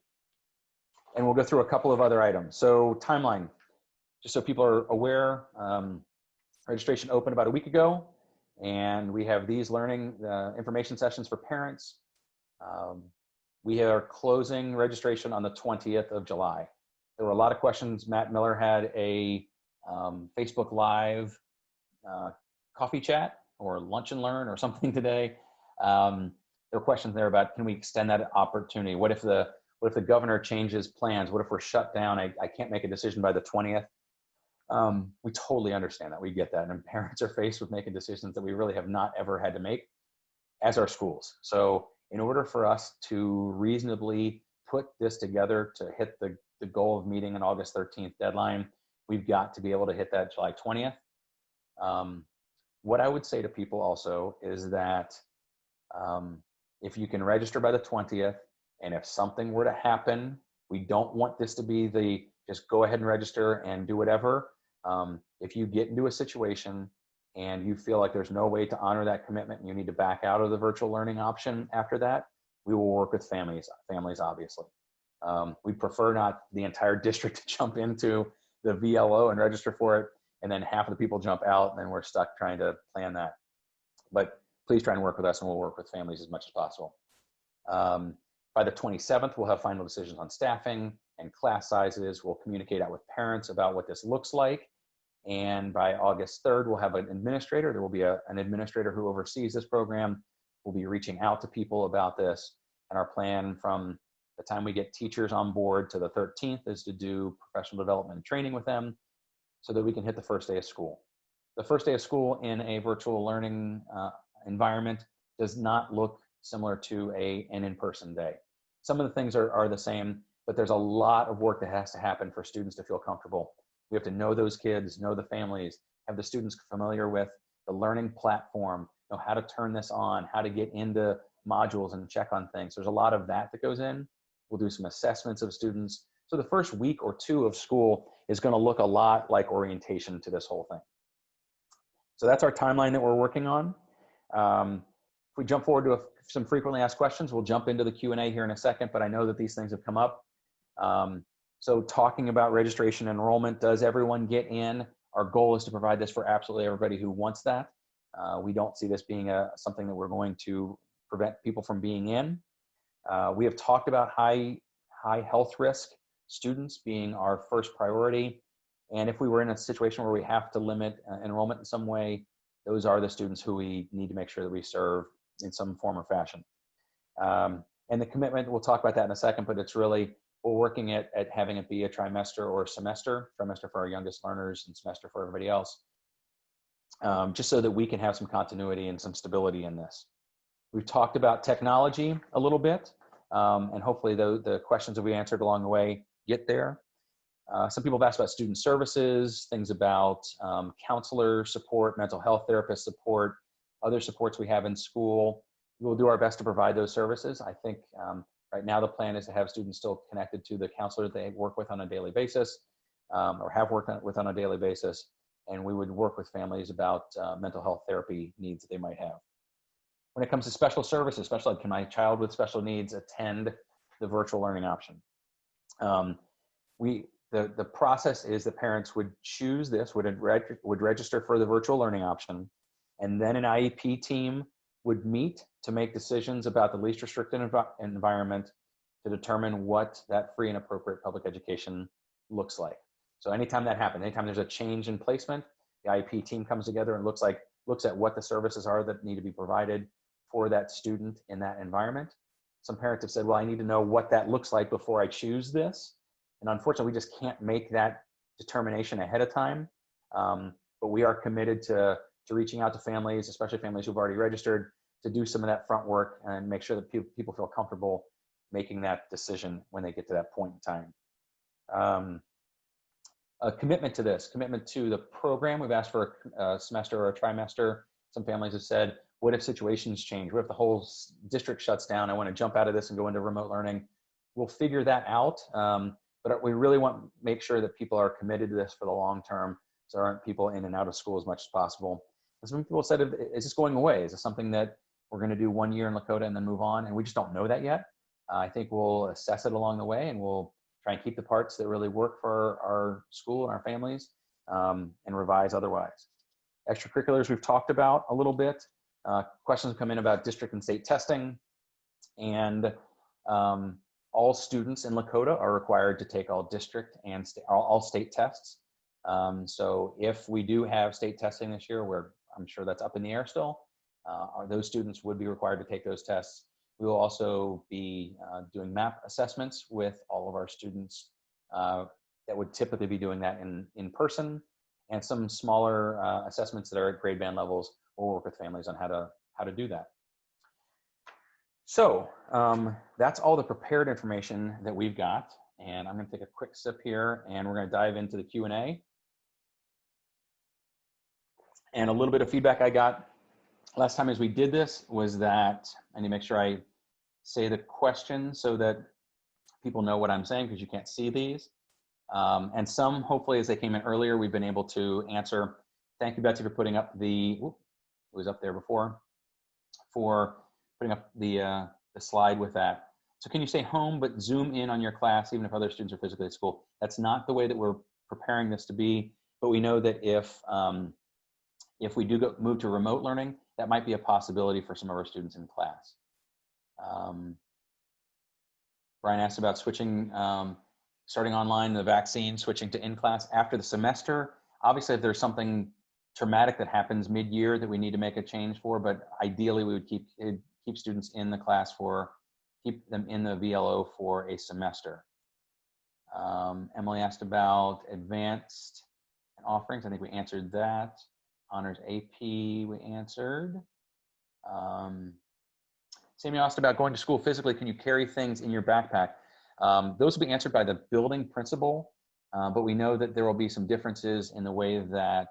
we'll go through a couple of other items. So timeline, just so people are aware, registration opened about a week ago. And we have these learning information sessions for parents. We are closing registration on the 20th of July. There were a lot of questions. Matt Miller had a Facebook Live coffee chat or lunch and learn or something today. There were questions there about, can we extend that opportunity? What if the governor changes plans? What if we're shut down? I can't make a decision by the 20th. We totally understand that. We get that. And parents are faced with making decisions that we really have not ever had to make, as are schools. So in order for us to reasonably put this together to hit the goal of meeting an August 13th deadline, we've got to be able to hit that July 20th. What I would say to people also is that if you can register by the 20th, and if something were to happen, we don't want this to be the just go ahead and register and do whatever. If you get into a situation and you feel like there's no way to honor that commitment and you need to back out of the virtual learning option after that, we will work with families obviously. We prefer not the entire district to jump into the VLO and register for it, and then half of the people jump out, and then we're stuck trying to plan that. But please try and work with us, and we'll work with families as much as possible. By the 27th, we'll have final decisions on staffing and class sizes. We'll communicate out with parents about what this looks like. And by August 3rd, we'll have an administrator. There will be an administrator who oversees this program. We'll be reaching out to people about this. And our plan from the time we get teachers on board to the 13th is to do professional development and training with them so that we can hit the first day of school. The first day of school in a virtual learning environment does not look similar to an in-person day. Some of the things are the same, but there's a lot of work that has to happen for students to feel comfortable. We have to know those kids, know the families, have the students familiar with the learning platform, know how to turn this on, how to get into modules and check on things. There's a lot of that goes in. We'll do some assessments of students. So the first week or two of school is going to look a lot like orientation to this whole thing. So that's our timeline that we're working on. If we jump forward to some frequently asked questions, we'll jump into the Q&A here in a second, but I know that these things have come up. So talking about registration and enrollment, does everyone get in? Our goal is to provide this for absolutely everybody who wants that. We don't see this being something that we're going to prevent people from being in. We have talked about high health risk students being our first priority. And if we were in a situation where we have to limit enrollment in some way, those are the students who we need to make sure that we serve in some form or fashion. And the commitment, we'll talk about that in a second, but it's really, we're working at having it be a trimester or semester for our youngest learners and semester for everybody else, just so that we can have some continuity and some stability in this. We've talked about technology a little bit, and hopefully the questions that we answered along the way get there. Some people have asked about student services, things about counselor support, mental health therapist support, other supports we have in school. We'll do our best to provide those services. I think right now the plan is to have students still connected to the counselor that they work with on a daily basis, or have worked with on a daily basis, and we would work with families about mental health therapy needs that they might have. When it comes to special services, special ed, can my child with special needs attend the virtual learning option? The process is that parents would choose this, would register for the virtual learning option, and then an IEP team would meet to make decisions about the least restricted environment to determine what that free and appropriate public education looks like. So anytime that happens, anytime there's a change in placement, the IEP team comes together and looks at what the services are that need to be provided for that student in that environment. Some parents have said, well, I need to know what that looks like before I choose this. And unfortunately, we just can't make that determination ahead of time. But we are committed to reaching out to families, especially families who've already registered, to do some of that front work and make sure that people feel comfortable making that decision when they get to that point in time. A commitment to this, commitment to the program. We've asked for a semester or a trimester. Some families have said, what if situations change? What if the whole district shuts down? I want to jump out of this and go into remote learning. We'll figure that out. But we really want to make sure that people are committed to this for the long term, so there aren't people in and out of school as much as possible. And some people said, is this going away? Is this something that we're going to do 1 year in Lakota and then move on? And we just don't know that yet. I think we'll assess it along the way, and we'll try and keep the parts that really work for our school and our families, and revise otherwise. Extracurriculars we've talked about a little bit. Questions come in about district and state testing, and all students in Lakota are required to take all district and all state tests. So if we do have state testing this year, where I'm sure that's up in the air still, those students would be required to take those tests. We will also be doing MAP assessments with all of our students that would typically be doing that in person, and some smaller assessments that are at grade band levels. We'll work with families on how to do that. So that's all the prepared information that we've got. And I'm going to take a quick sip here, and we're going to dive into the Q&A. And a little bit of feedback I got last time as we did this was that I need to make sure I say the question so that people know what I'm saying, because you can't see these. And some, hopefully, as they came in earlier, we've been able to answer. Thank you, Betsy, for putting up it was up there before, for putting up the slide with that. So can you stay home but zoom in on your class even if other students are physically at school? That's not the way that we're preparing this to be, but we know that if we do move to remote learning, that might be a possibility for some of our students in class. Brian asked about switching, starting online, the vaccine, switching to in-class after the semester. Obviously, if there's something traumatic that happens mid-year that we need to make a change for, but ideally we would keep students in the class keep them in the VLO for a semester. Emily asked about advanced offerings. I think we answered that. Honors AP, we answered. Sammy asked about going to school physically. Can you carry things in your backpack? Those will be answered by the building principal, but we know that there will be some differences in the way that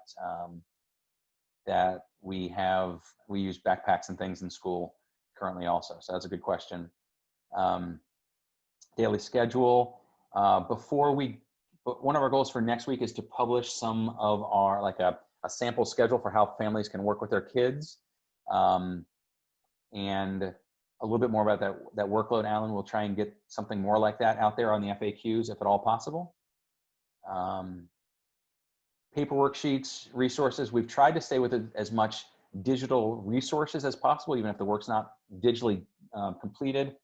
that we use backpacks and things in school currently also. So that's a good question. Daily schedule. One of our goals for next week is to publish some of our, like a sample schedule for how families can work with their kids. And a little bit more about that workload, Alan. We'll try and get something more like that out there on the FAQs if at all possible. Paperwork sheets, resources. We've tried to stay with as much digital resources as possible, even if the work's not digitally completed.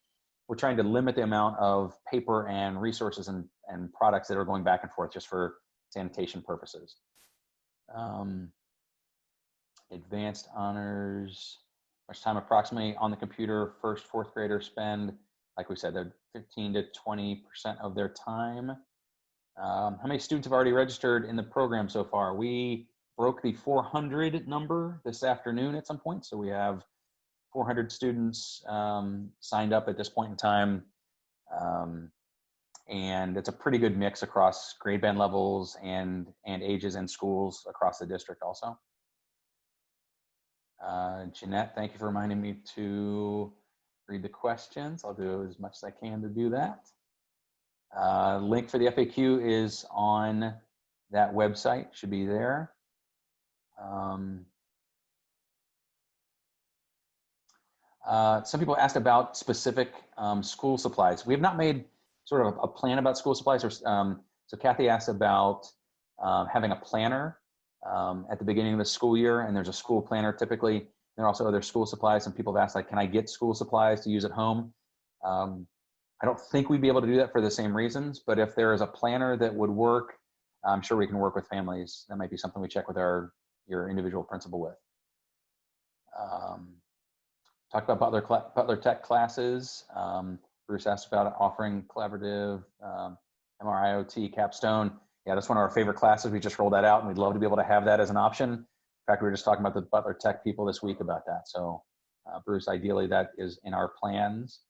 We're trying to limit the amount of paper and resources and products that are going back and forth just for sanitation purposes. Advanced honors. Much time approximately on the computer first, fourth graders spend, like we said, they're 15 to 20% of their time. How many students have already registered in the program so far? We broke the 400 number this afternoon at some point. So we have 400 students signed up at this point in time. And it's a pretty good mix across grade band levels and ages and schools across the district also. Jeanette, thank you for reminding me to read the questions. I'll do as much as I can to do that. Link for the FAQ is on that website, should be there. Some people asked about specific school supplies. We have not made sort of a plan about school supplies. So Kathy asked about having a planner at the beginning of the school year, and there's a school planner typically. There are also other school supplies. Some people have asked, like, can I get school supplies to use at home? I don't think we'd be able to do that for the same reasons, but if there is a planner that would work, I'm sure we can work with families. That might be something we check with your individual principal with. Talked about Butler Tech classes. Bruce asked about offering collaborative MRIOT capstone. Yeah, that's one of our favorite classes. We just rolled that out, and we'd love to be able to have that as an option. In fact, we were just talking about the Butler Tech people this week about that. So, Bruce, ideally, that is in our plans.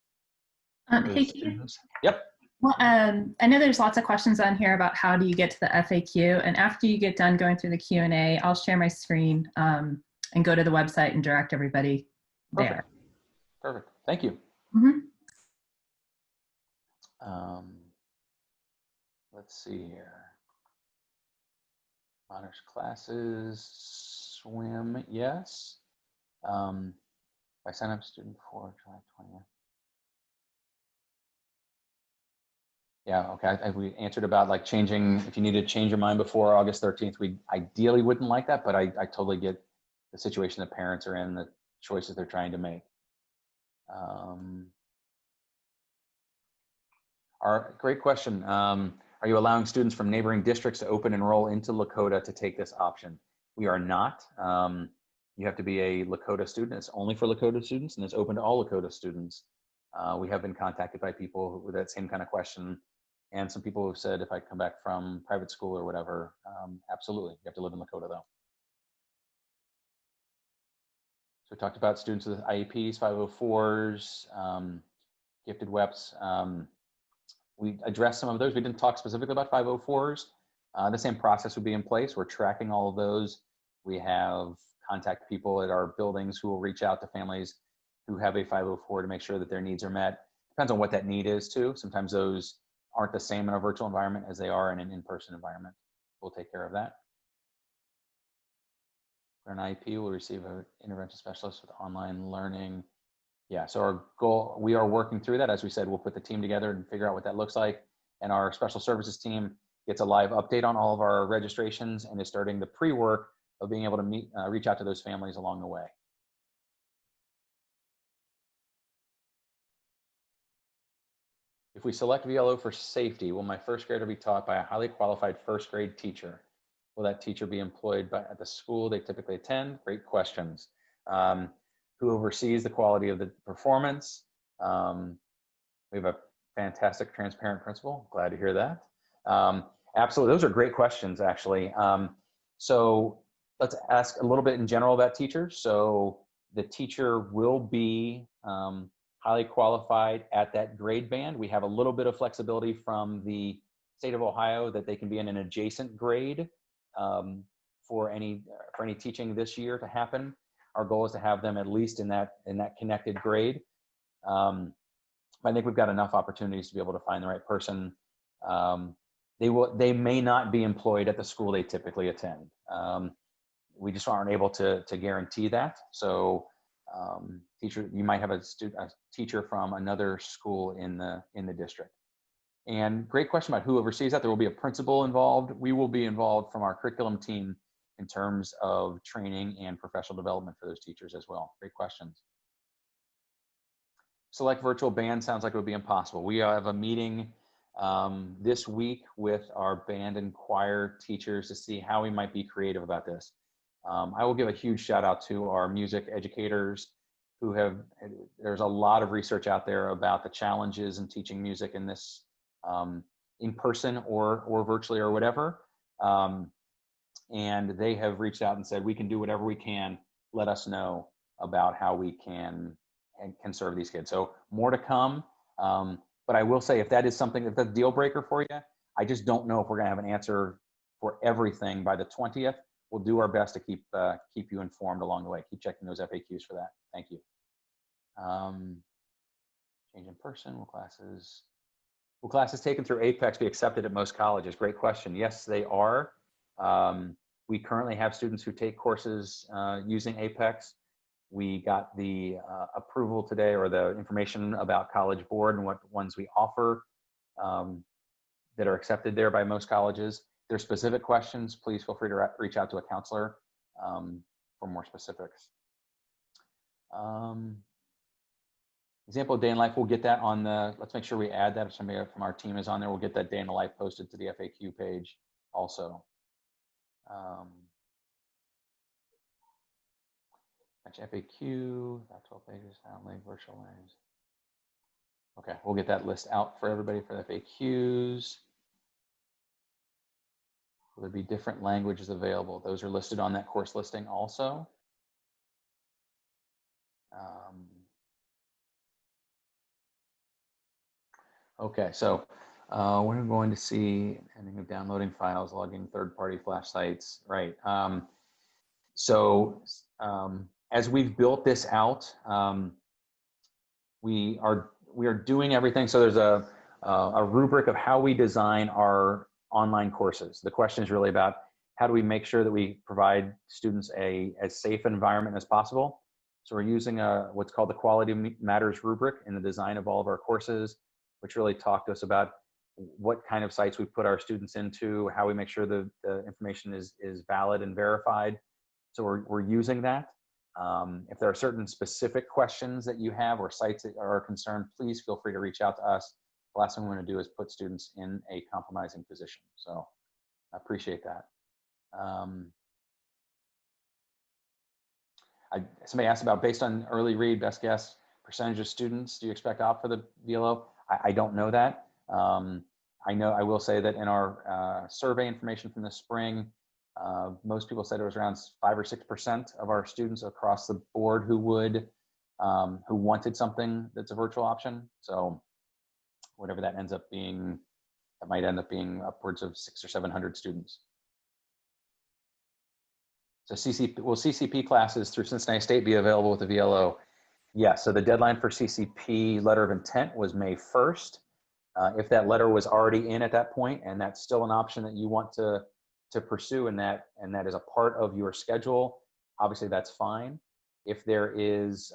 Hey, Keith. Yep. Well, I know there's lots of questions on here about how do you get to the FAQ, and after you get done going through the Q&A, I'll share my screen and go to the website and direct everybody there. Perfect. Thank you. Mm-hmm. Let's see here. Honors classes, swim, yes. I sign up student for July 20th. Yeah, okay. We answered about like changing, if you need to change your mind before August 13th, we ideally wouldn't like that, but I totally get the situation that parents are in, the choices they're trying to make. Great question. Are you allowing students from neighboring districts to open enroll into Lakota to take this option? We are not. You have to be a Lakota student. It's only for Lakota students, and it's open to all Lakota students. We have been contacted by people with that same kind of question, and some people have said if I come back from private school or whatever, absolutely. You have to live in Lakota though. So we talked about students with IEPs, 504s, gifted WEPs. We addressed some of those. We didn't talk specifically about 504s. The same process would be in place. We're tracking all of those. We have contact people at our buildings who will reach out to families who have a 504 to make sure that their needs are met. Depends on what that need is too. Sometimes those aren't the same in a virtual environment as they are in an in-person environment. We'll take care of that. For an IEP, we'll receive an intervention specialist with online learning. Yeah, so our goal, we are working through that. As we said, we'll put the team together and figure out what that looks like. And our special services team gets a live update on all of our registrations and is starting the pre-work of being able to reach out to those families along the way. If we select VLO for safety, will my first grader be taught by a highly qualified first grade teacher? Will that teacher be employed at the school they typically attend? Great questions. Who oversees the quality of the performance? We have a fantastic, transparent principal. Glad to hear that. Absolutely, those are great questions, actually. So let's ask a little bit in general about teachers. So the teacher will be highly qualified at that grade band. We have a little bit of flexibility from the state of Ohio that they can be in an adjacent grade for any teaching this year to happen. Our goal is to have them at least in that connected grade. I think we've got enough opportunities to be able to find the right person. They may not be employed at the school they typically attend. We just aren't able to guarantee that. So teacher, you might have a teacher from another school in the district. And great question about who oversees that. There will be a principal involved. We will be involved from our curriculum team in terms of training and professional development for those teachers as well. Great questions. Select virtual band sounds like it would be impossible. We have a meeting this week with our band and choir teachers to see how we might be creative about this. I will give a huge shout out to our music educators there's a lot of research out there about the challenges in teaching music in this in person or virtually or whatever. And they have reached out and said, we can do whatever we can. Let us know about how we can serve these kids. So more to come. But I will say, if that is something, if that's a deal breaker for you, I just don't know if we're going to have an answer for everything by the 20th. We'll do our best to keep you informed along the way. Keep checking those FAQs for that. Thank you. Change in person, will classes taken through Apex be accepted at most colleges? Great question. Yes, they are. We currently have students who take courses using Apex. We got the approval today, or the information about College Board and what ones we offer that are accepted there by most colleges. If there's specific questions, please feel free to reach out to a counselor for more specifics. Example of day in life, we'll get that on let's make sure we add that. If somebody from our team is on there, we'll get that day in the life posted to the FAQ page also. Match FAQ, about 12 pages, sound link, virtual names. Okay, we'll get that list out for everybody for the FAQs. Will there be different languages available? Those are listed on that course listing also. Okay, so we're going to see ending of downloading files, logging third-party flash sites, right? As we've built this out, we are doing everything. So there's a rubric of how we design our online courses. The question is really about how do we make sure that we provide students as safe environment as possible. So we're using what's called the Quality Matters rubric in the design of all of our courses, which really talk to us about what kind of sites we put our students into, how we make sure the information is valid and verified. So we're using that. If there are certain specific questions that you have or sites that are concerned, please feel free to reach out to us. The last thing we want to do is put students in a compromising position. So I appreciate that. Somebody asked about, based on early read, best guess, percentage of students do you expect to opt for the VLO? I don't know that. I will say that in our survey information from the spring, most people said it was around 5 or 6% of our students across the board who wanted something that's a virtual option. So whatever that ends up being, that might end up being upwards of 600 or 700 students. So will CCP classes through Cincinnati State be available with the VLO? Yes, so the deadline for CCP letter of intent was May 1st. If that letter was already in at that point, and that's still an option that you want to pursue, and that is a part of your schedule, obviously that's fine. If there's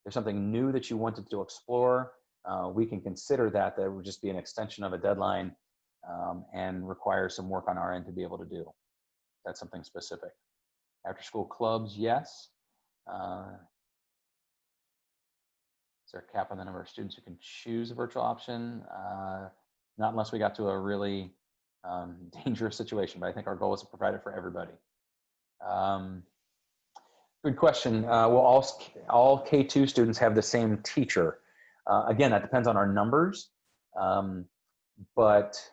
something new that you wanted to explore, we can consider that would just be an extension of a deadline and require some work on our end to be able to do. That's something specific. After school clubs, yes. Is there a cap on the number of students who can choose a virtual option? Not unless we got to a really dangerous situation, but I think our goal is to provide it for everybody. Good question. Will all K2 students have the same teacher? Again, that depends on our numbers. But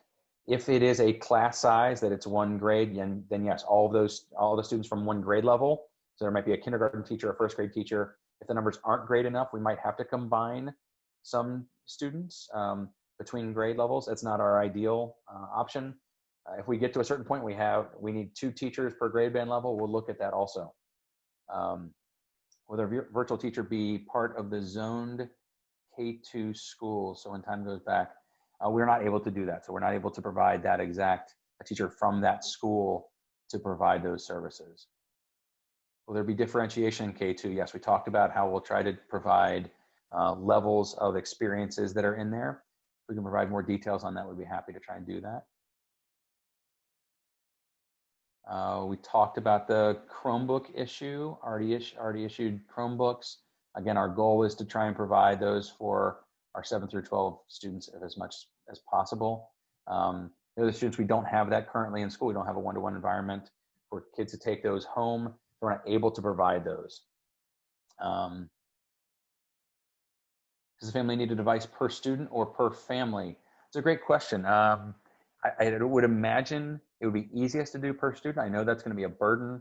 if it is a class size that it's one grade, then yes, all the students from one grade level. So there might be a kindergarten teacher, a first grade teacher. If the numbers aren't great enough, we might have to combine some students between grade levels. That's not our ideal option. If we get to a certain point, we need 2 teachers per grade band level. We'll look at that also. Will their virtual teacher be part of the zoned K2 school? So when time goes back, we're not able to do that. So we're not able to provide that exact teacher from that school to provide those services. Will there be differentiation in K2? Yes, we talked about how we'll try to provide levels of experiences that are in there. If we can provide more details on that, we'd be happy to try and do that. We talked about the Chromebook issue, already issued Chromebooks. Again, our goal is to try and provide those for our 7 through 12 students as much as possible. The students, we don't have that currently in school. We don't have a one-to-one environment for kids to take those home. We're not able to provide those. Does the family need a device per student or per family? It's a great question. I would imagine it would be easiest to do per student. I know that's going to be a burden,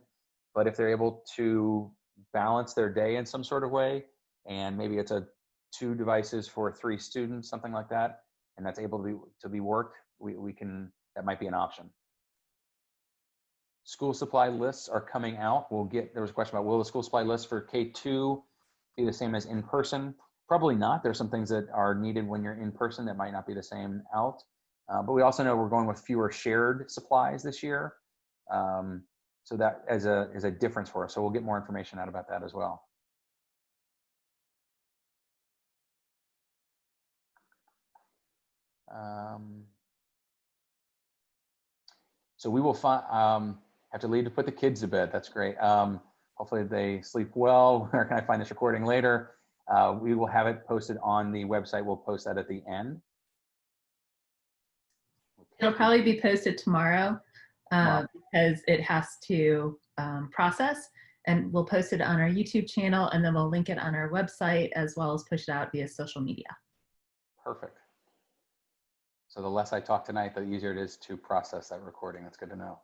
but if they're able to balance their day in some sort of way, and maybe it's 2 devices for 3 students, something like that, and that's able to be worked, we can, that might be an option. School supply lists are coming out. There was a question about, will the school supply list for K2 be the same as in person? Probably not. There's some things that are needed when you're in person that might not be the same out. But we also know we're going with fewer shared supplies this year. So that is a difference for us. So we'll get more information out about that as well. So we will have to leave to put the kids to bed. That's great. Hopefully they sleep well. Where can I find this recording later? We will have it posted on the website. We'll post that at the end. It'll probably be posted tomorrow because it has to process, and we'll post it on our YouTube channel, and then we'll link it on our website as well as push it out via social media. Perfect. So the less I talk tonight, the easier it is to process that recording. That's good to know.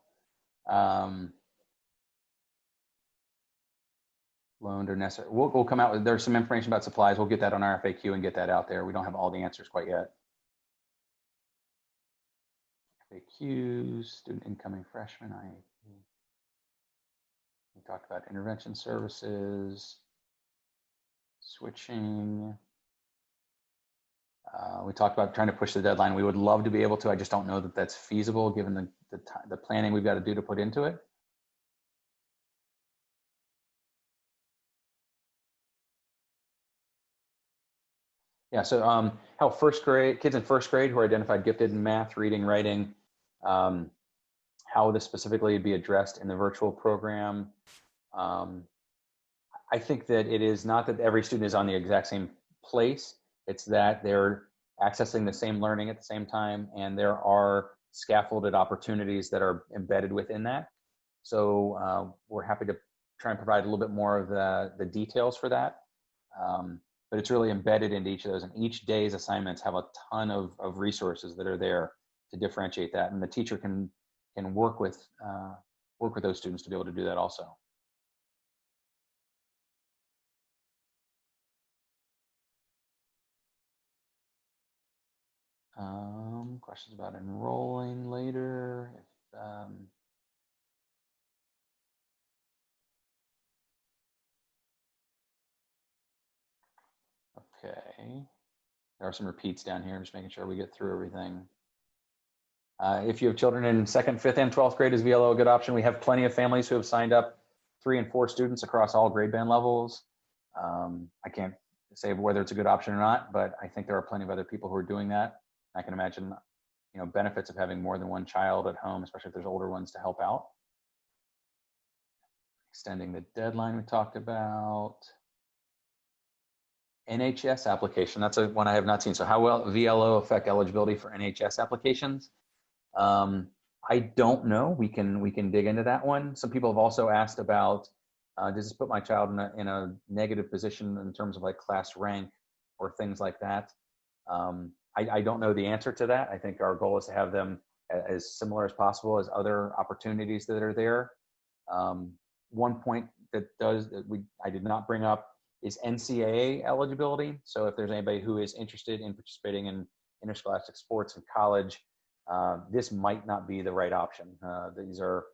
Loaned or necessary. We'll come out with, there's some information about supplies. We'll get that on our FAQ and get that out there. We don't have all the answers quite yet. FAQs, student incoming freshman, IAP. We talked about intervention services, switching. We talked about trying to push the deadline. We would love to be able to. I just don't know that that's feasible given the planning we've got to do to put into it. Yeah, so how kids in first grade who are identified gifted in math, reading, writing, how this specifically would be addressed in the virtual program. I think that it is not that every student is on the exact same place. It's that they're accessing the same learning at the same time, and there are scaffolded opportunities that are embedded within that. So we're happy to try and provide a little bit more of the details for that. But it's really embedded into each of those, and each day's assignments have a ton of resources that are there to differentiate that, and the teacher can work with those students to be able to do that also. Questions about enrolling later. Okay, there are some repeats down here. I'm just making sure we get through everything. If you have children in 2nd, 5th, and 12th grade, is VLO a good option? We have plenty of families who have signed up 3 and 4 students across all grade band levels. I can't say whether it's a good option or not, but I think there are plenty of other people who are doing that. I can imagine, benefits of having more than one child at home, especially if there's older ones to help out. Extending the deadline we talked about. NHS application, that's one I have not seen. So how will VLO affect eligibility for NHS applications? I don't know. We can dig into that one. Some people have also asked about, does this put my child in a negative position in terms of like class rank or things like that? I don't know the answer to that. I think our goal is to have them as similar as possible as other opportunities that are there. One point that I did not bring up is NCAA eligibility. So if there's anybody who is interested in participating in interscholastic sports in college, this might not be the right option. These are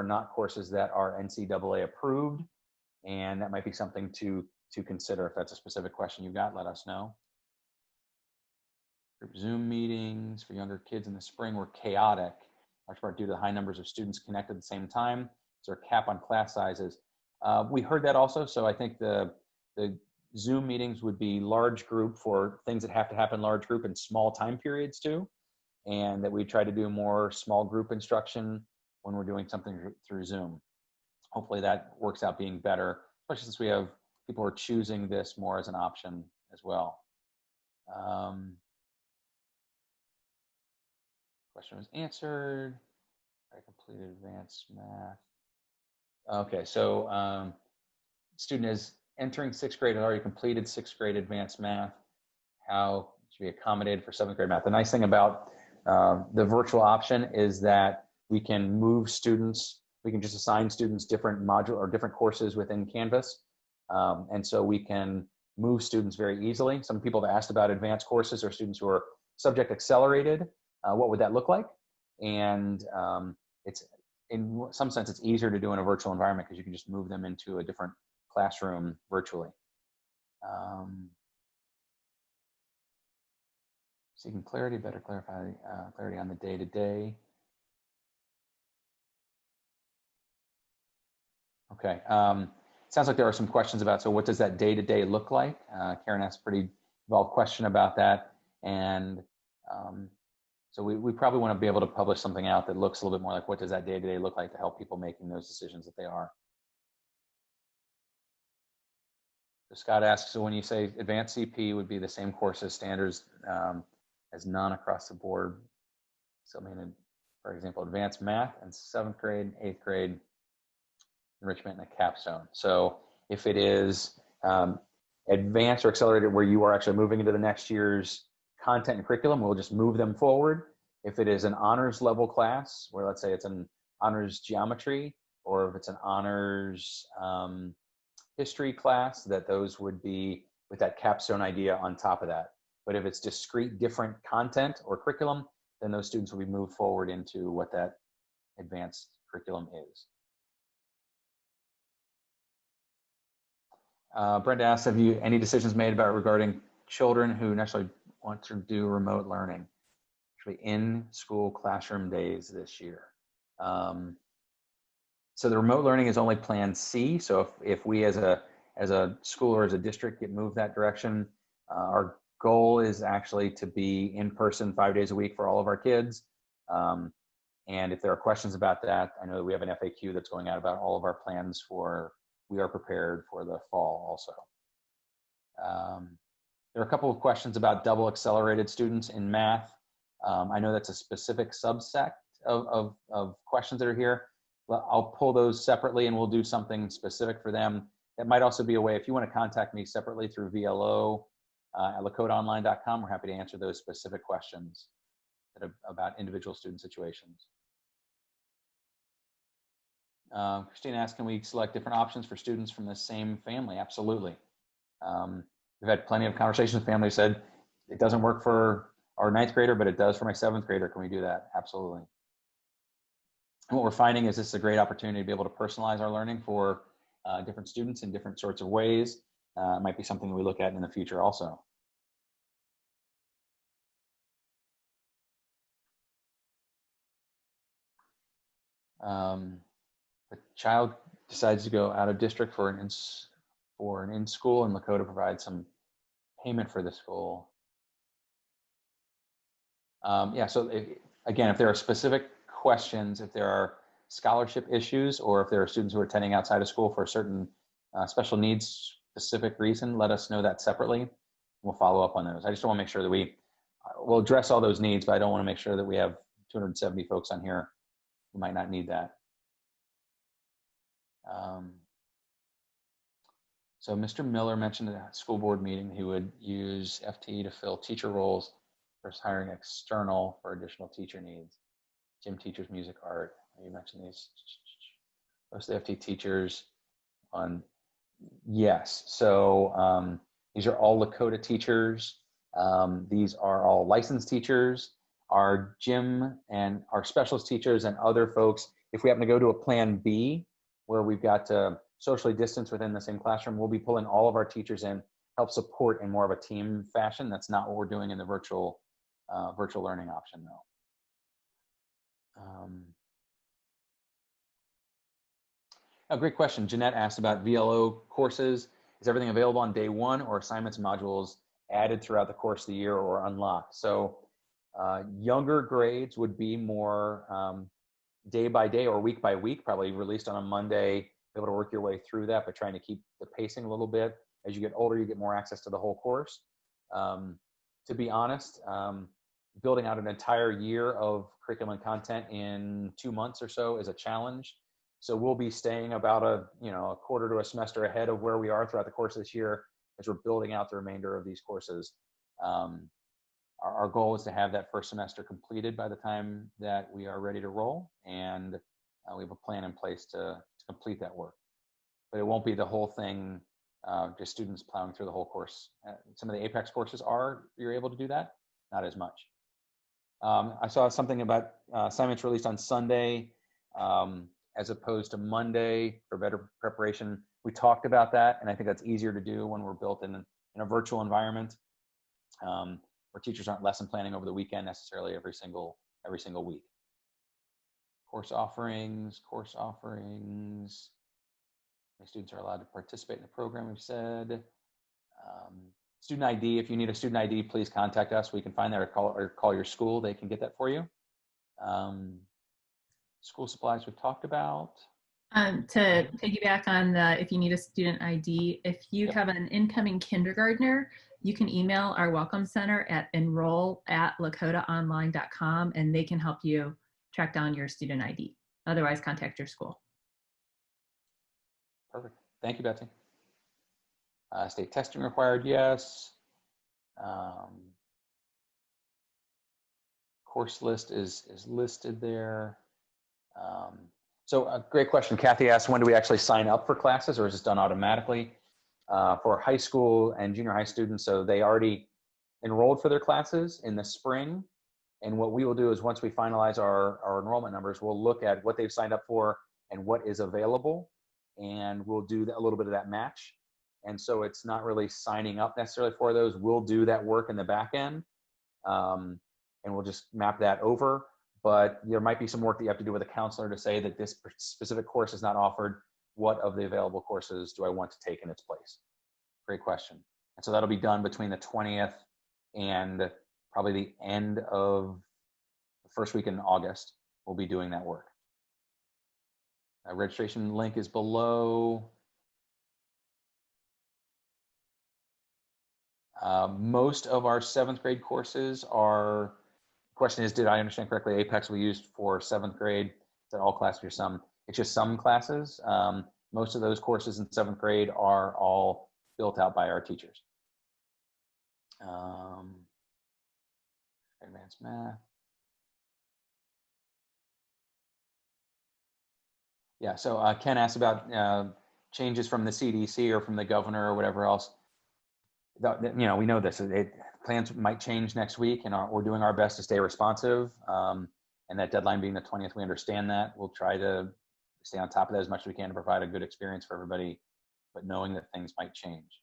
not courses that are NCAA approved, and that might be something to consider. If that's a specific question you've got, let us know. Group Zoom meetings for younger kids in the spring were chaotic, large part due to the high numbers of students connected at the same time. Is there a cap on class sizes? We heard that also. So I think the Zoom meetings would be large group for things that have to happen large group in small time periods too. And that we try to do more small group instruction when we're doing something through Zoom. Hopefully that works out being better, especially since we have people who are choosing this more as an option as well. Question was answered. I completed advanced math. Okay, so student is entering 6th grade and already completed 6th grade advanced math. How should be accommodated for 7th grade math? The nice thing about the virtual option is that we can move students, we can just assign students different module or different courses within Canvas. And so we can move students very easily. Some people have asked about advanced courses or students who are subject accelerated. What would that look like? And it's in some sense, it's easier to do in a virtual environment because you can just move them into a different classroom virtually. Seeking clarity, better clarify clarity on the day-to-day. Okay, sounds like there are some questions about, so what does that day-to-day look like? Karen asked a pretty involved question about that. And so we probably want to be able to publish something out that looks a little bit more like what does that day-to-day look like to help people making those decisions that they are. So Scott asks, so when you say advanced CP would be the same course as standards as non-across the board. So I mean, for example, advanced math and 7th grade, 8th grade enrichment and a capstone. So if it is advanced or accelerated where you are actually moving into the next year's content and curriculum, we'll just move them forward. If it is an honors level class, where let's say it's an honors geometry, or if it's an honors history class, that those would be with that capstone idea on top of that. But if it's discrete different content or curriculum, then those students will be moved forward into what that advanced curriculum is. Brenda asks, have you any decisions made about regarding children who necessarily want to do remote learning, actually in school classroom days this year? So the remote learning is only plan C. So if we as a school or as a district get moved that direction, our goal is actually to be in person 5 days a week for all of our kids. And if there are questions about that, I know that we have an FAQ that's going out about all of our plans for We Are Prepared for the fall also. There are a couple of questions about double accelerated students in math. I know that's a specific subset of questions that are here. I'll pull those separately and we'll do something specific for them. That might also be a way, if you want to contact me separately through VLO at lakotaonline.com, we're happy to answer those specific questions that are about individual student situations. Christine asked, can we select different options for students from the same family? Absolutely. We've had plenty of conversations with families said, it doesn't work for our 9th grader, but it does for my 7th grader. Can we do that? Absolutely. And what we're finding is this is a great opportunity to be able to personalize our learning for different students in different sorts of ways. It might be something we look at in the future also. The child decides to go out of district for an in-school, and Lakota provides some payment for the school. Yeah, so again, if there are specific questions, if there are scholarship issues, or if there are students who are attending outside of school for certain special needs specific reason, let us know that separately. We'll follow up on those. I just want to make sure that we'll address all those needs, but I don't want to make sure that we have 270 folks on here who might not need that. So Mr. Miller mentioned at a school board meeting he would use FTE to fill teacher roles versus hiring external for additional teacher needs. Gym teachers, music, art. You mentioned these. Most of the FTE teachers on, yes. So these are all Lakota teachers. These are all licensed teachers. Our gym and our specialist teachers and other folks, if we happen to go to a plan B where we've got to socially distance within the same classroom, we'll be pulling all of our teachers in, help support in more of a team fashion. That's not what we're doing in the virtual learning option though. A great question. Jeanette asked about VLO courses. Is everything available on day one, or assignments and modules added throughout the course of the year or unlocked? So younger grades would be more day by day or week by week, probably released on a Monday, be able to work your way through that, but trying to keep the pacing a little bit. As you get older, you get more access to the whole course. To be honest, building out an entire year of curriculum and content in 2 months or so is a challenge. So we'll be staying about a quarter to a semester ahead of where we are throughout the course of this year as we're building out the remainder of these courses. Our goal is to have that first semester completed by the time that we are ready to roll, and we have a plan in place to complete that work. But it won't be the whole thing, just students plowing through the whole course. Some of the Apex courses you're able to do that, not as much. I saw something about assignments released on Sunday as opposed to Monday for better preparation. We talked about that, and I think that's easier to do when we're built in a virtual environment. Where teachers aren't lesson planning over the weekend necessarily every single week. Course offerings. My students are allowed to participate in the program, we've said. Student ID, if you need a student ID, please contact us. We can find that, or call your school. They can get that for you. School supplies we've talked about. To piggyback on the, if you need a student ID, if you have an incoming kindergartner, you can email our welcome center at enroll@lakotaonline.com, and they can help you track down your student ID. Otherwise, contact your school. Perfect. Thank you, Betsy. State testing required, yes. Course list is listed there. So a great question. Kathy asked, when do we actually sign up for classes, or is this done automatically? For high school and junior high students, so they already enrolled for their classes in the spring. And what we will do is, once we finalize our enrollment numbers, we'll look at what they've signed up for and what is available, and we'll do a little bit of that match. And so it's not really signing up necessarily for those. We'll do that work in the back end, and we'll just map that over. But there might be some work that you have to do with a counselor to say that this specific course is not offered. What of the available courses do I want to take in its place? Great question. And so that'll be done between the 20th and probably the end of the first week in August. We'll be doing that work. Registration link is below. Most of our 7th grade courses are, the question is, did I understand correctly, Apex we used for 7th grade? Is that all classes or some? It's just some classes. Most of those courses in 7th grade are all built out by our teachers. Advanced math. Yeah, so Ken asked about changes from the CDC or from the governor or whatever else. We know this. Plans might change next week, and we're doing our best to stay responsive. And that deadline being the 20th, we understand that. We'll try to stay on top of that as much as we can to provide a good experience for everybody, but knowing that things might change.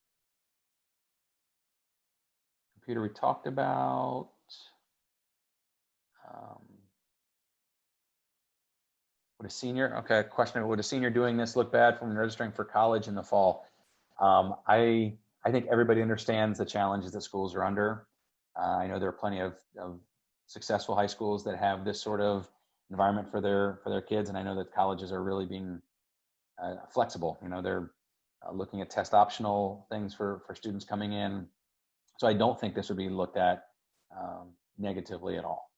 Computer we talked about. Would a senior, okay, question, would a senior doing this look bad from registering for college in the fall? I think everybody understands the challenges that schools are under. I know there are plenty of successful high schools that have this sort of environment for their kids, and I know that colleges are really being flexible. They're looking at test optional things for students coming in. So I don't think this would be looked at negatively at all.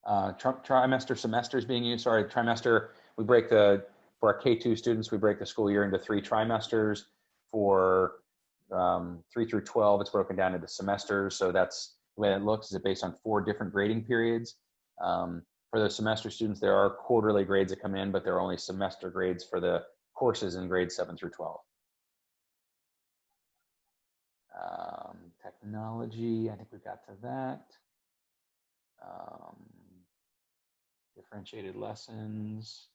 Trimester, semester is being used. Sorry, trimester, we break for our K2 students, we break the school year into 3 trimesters. For 3 through 12, it's broken down into semesters. So that's the way it looks, is it based on 4 different grading periods. For the semester students, there are quarterly grades that come in, but there are only semester grades for the courses in grades 7 through 12. Technology, I think we got to that. Differentiated lessons.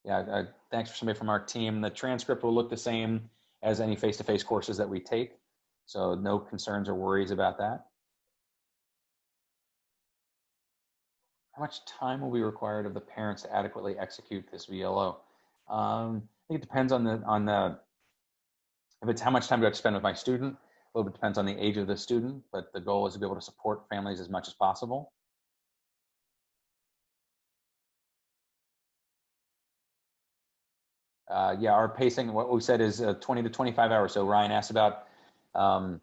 Yeah, thanks for somebody from our team. The transcript will look the same as any face-to-face courses that we take. So no concerns or worries about that. How much time will be required of the parents to adequately execute this VLO? I think it depends on if it's how much time do I have to spend with my student. A little bit depends on the age of the student, but the goal is to be able to support families as much as possible. Yeah, our pacing, what we said is 20 to 25 hours. So Ryan asked about the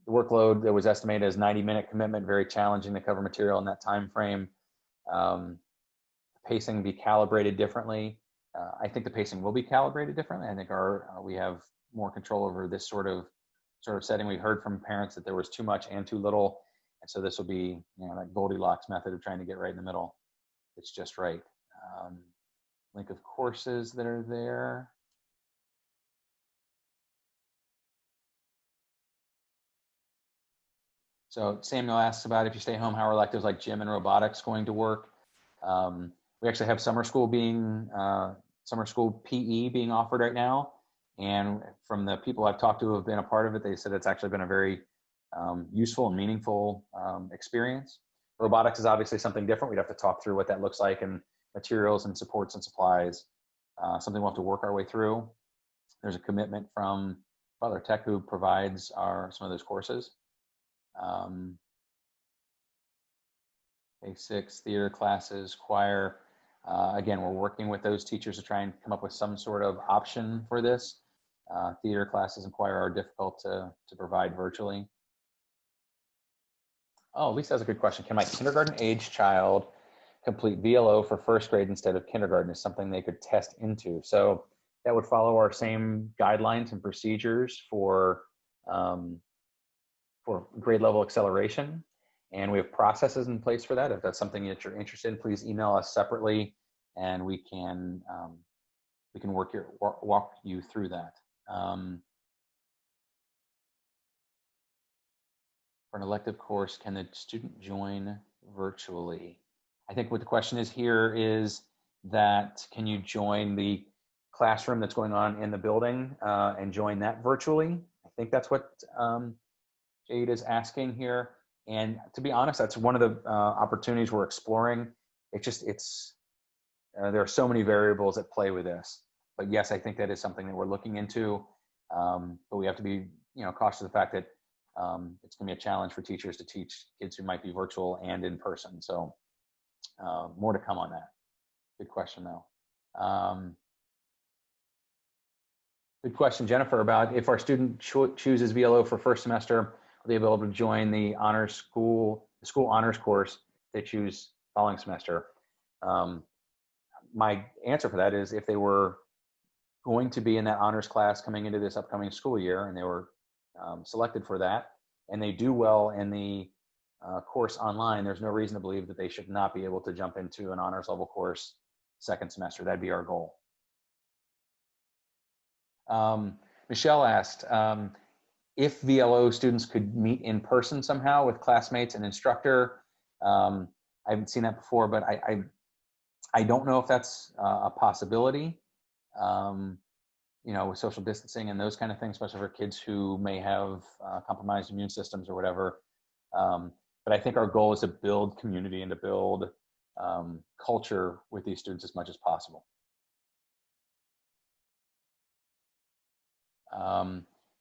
workload that was estimated as 90-minute commitment, very challenging to cover material in that time frame. Pacing be calibrated differently. I think the pacing will be calibrated differently. I think we have more control over this sort of setting. We heard from parents that there was too much and too little, and so this will be, that Goldilocks method of trying to get right in the middle. It's just right. Link of courses that are there. So Samuel asks about, if you stay home, how are electives like gym and robotics going to work? We actually have summer school PE being offered right now. And from the people I've talked to who have been a part of it, they said it's actually been a very useful and meaningful experience. Robotics is obviously something different. We'd have to talk through what that looks like, and materials and supports and supplies. Something we'll have to work our way through. There's a commitment from Butler Tech, who provides some of those courses. A6, theater classes, choir. Again, we're working with those teachers to try and come up with some sort of option for this. Theater classes and choir are difficult to provide virtually. Oh, Lisa has a good question. Can my kindergarten age child complete VLO for first grade instead of kindergarten? Is something they could test into. So that would follow our same guidelines and procedures for grade level acceleration. And we have processes in place for that. If that's something that you're interested in, please email us separately, and we can walk you through that. For an elective course, can the student join virtually? I think what the question is here is that, can you join the classroom that's going on in the building and join that virtually? I think that's what Jade is asking here. And to be honest, that's one of the opportunities we're exploring. There are so many variables at play with this. But yes, I think that is something that we're looking into. But we have to be, cautious of the fact that it's going to be a challenge for teachers to teach kids who might be virtual and in person. So more to come on that. Good question, though. Good question, Jennifer, about if our student chooses VLO for first semester, will they be able to join the school honors course they choose following semester? My answer for that is, if they were going to be in that honors class coming into this upcoming school year, and they were selected for that, and they do well in the course online, there's no reason to believe that they should not be able to jump into an honors level course second semester. That'd be our goal. Michelle asked if VLO students could meet in person somehow with classmates and instructor. I haven't seen that before, but I don't know if that's a possibility. With social distancing and those kind of things, especially for kids who may have compromised immune systems or whatever. But I think our goal is to build community and to build culture with these students as much as possible.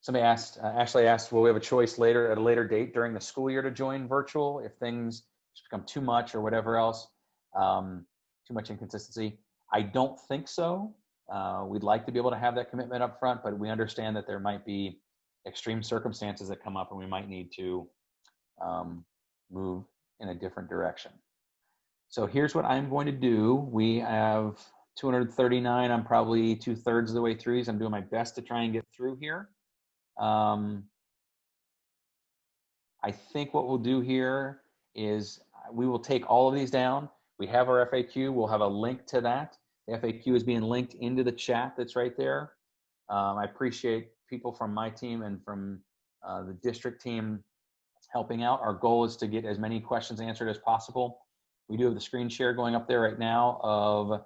Somebody asked, Ashley asked, will we have a choice at a later date during the school year to join virtual if things become too much or whatever else? too much inconsistency. I don't think so. We'd like to be able to have that commitment up front, but we understand that there might be extreme circumstances that come up and we might need to move in a different direction. So here's what I'm going to do. We have 239. I'm probably 2/3 of the way through these. I'm doing my best to try and get through here. I think what we'll do here is we will take all of these down. We have our FAQ. We'll have a link to that. The FAQ is being linked into the chat that's right there. I appreciate people from my team and from the district team helping out. Our goal is to get as many questions answered as possible. We do have the screen share going up there right now of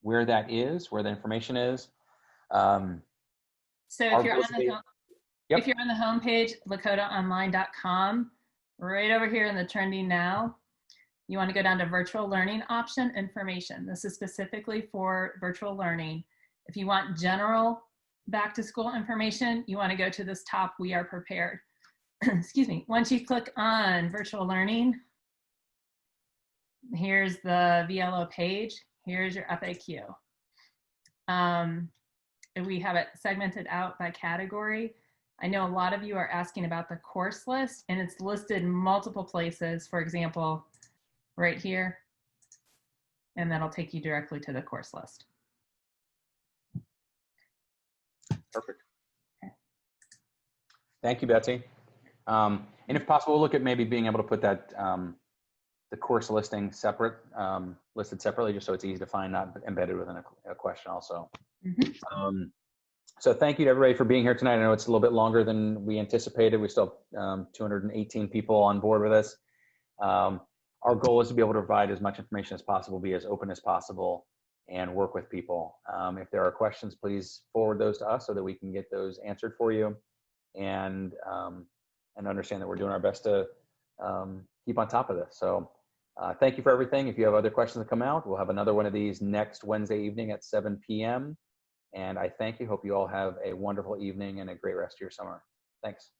where that is, where the information is. So if you're on the homepage, lakotaonline.com, right over here in the trending now, you want to go down to virtual learning option information. This is specifically for virtual learning. If you want general back to school information, you want to go to this top, we are prepared. Excuse me. Once you click on virtual learning, here's the VLO page. Here's your FAQ. We have it segmented out by category. I know a lot of you are asking about the course list, and it's listed in multiple places. For example, right here, and that'll take you directly to the course list. Perfect. Okay. Thank you, Betsy. And if possible, we'll look at maybe being able to put that the course listing separate, listed separately, just so it's easy to find, not embedded within a question also. Mm-hmm. So thank you to everybody for being here tonight. I know it's a little bit longer than we anticipated. We still have 218 people on board with us. Our goal is to be able to provide as much information as possible, be as open as possible, and work with people. If there are questions, please forward those to us so that we can get those answered for you, and understand that we're doing our best to keep on top of this. So thank you for everything. If you have other questions that come out, we'll have another one of these next Wednesday evening at 7 p.m. And I thank you. Hope you all have a wonderful evening and a great rest of your summer. Thanks.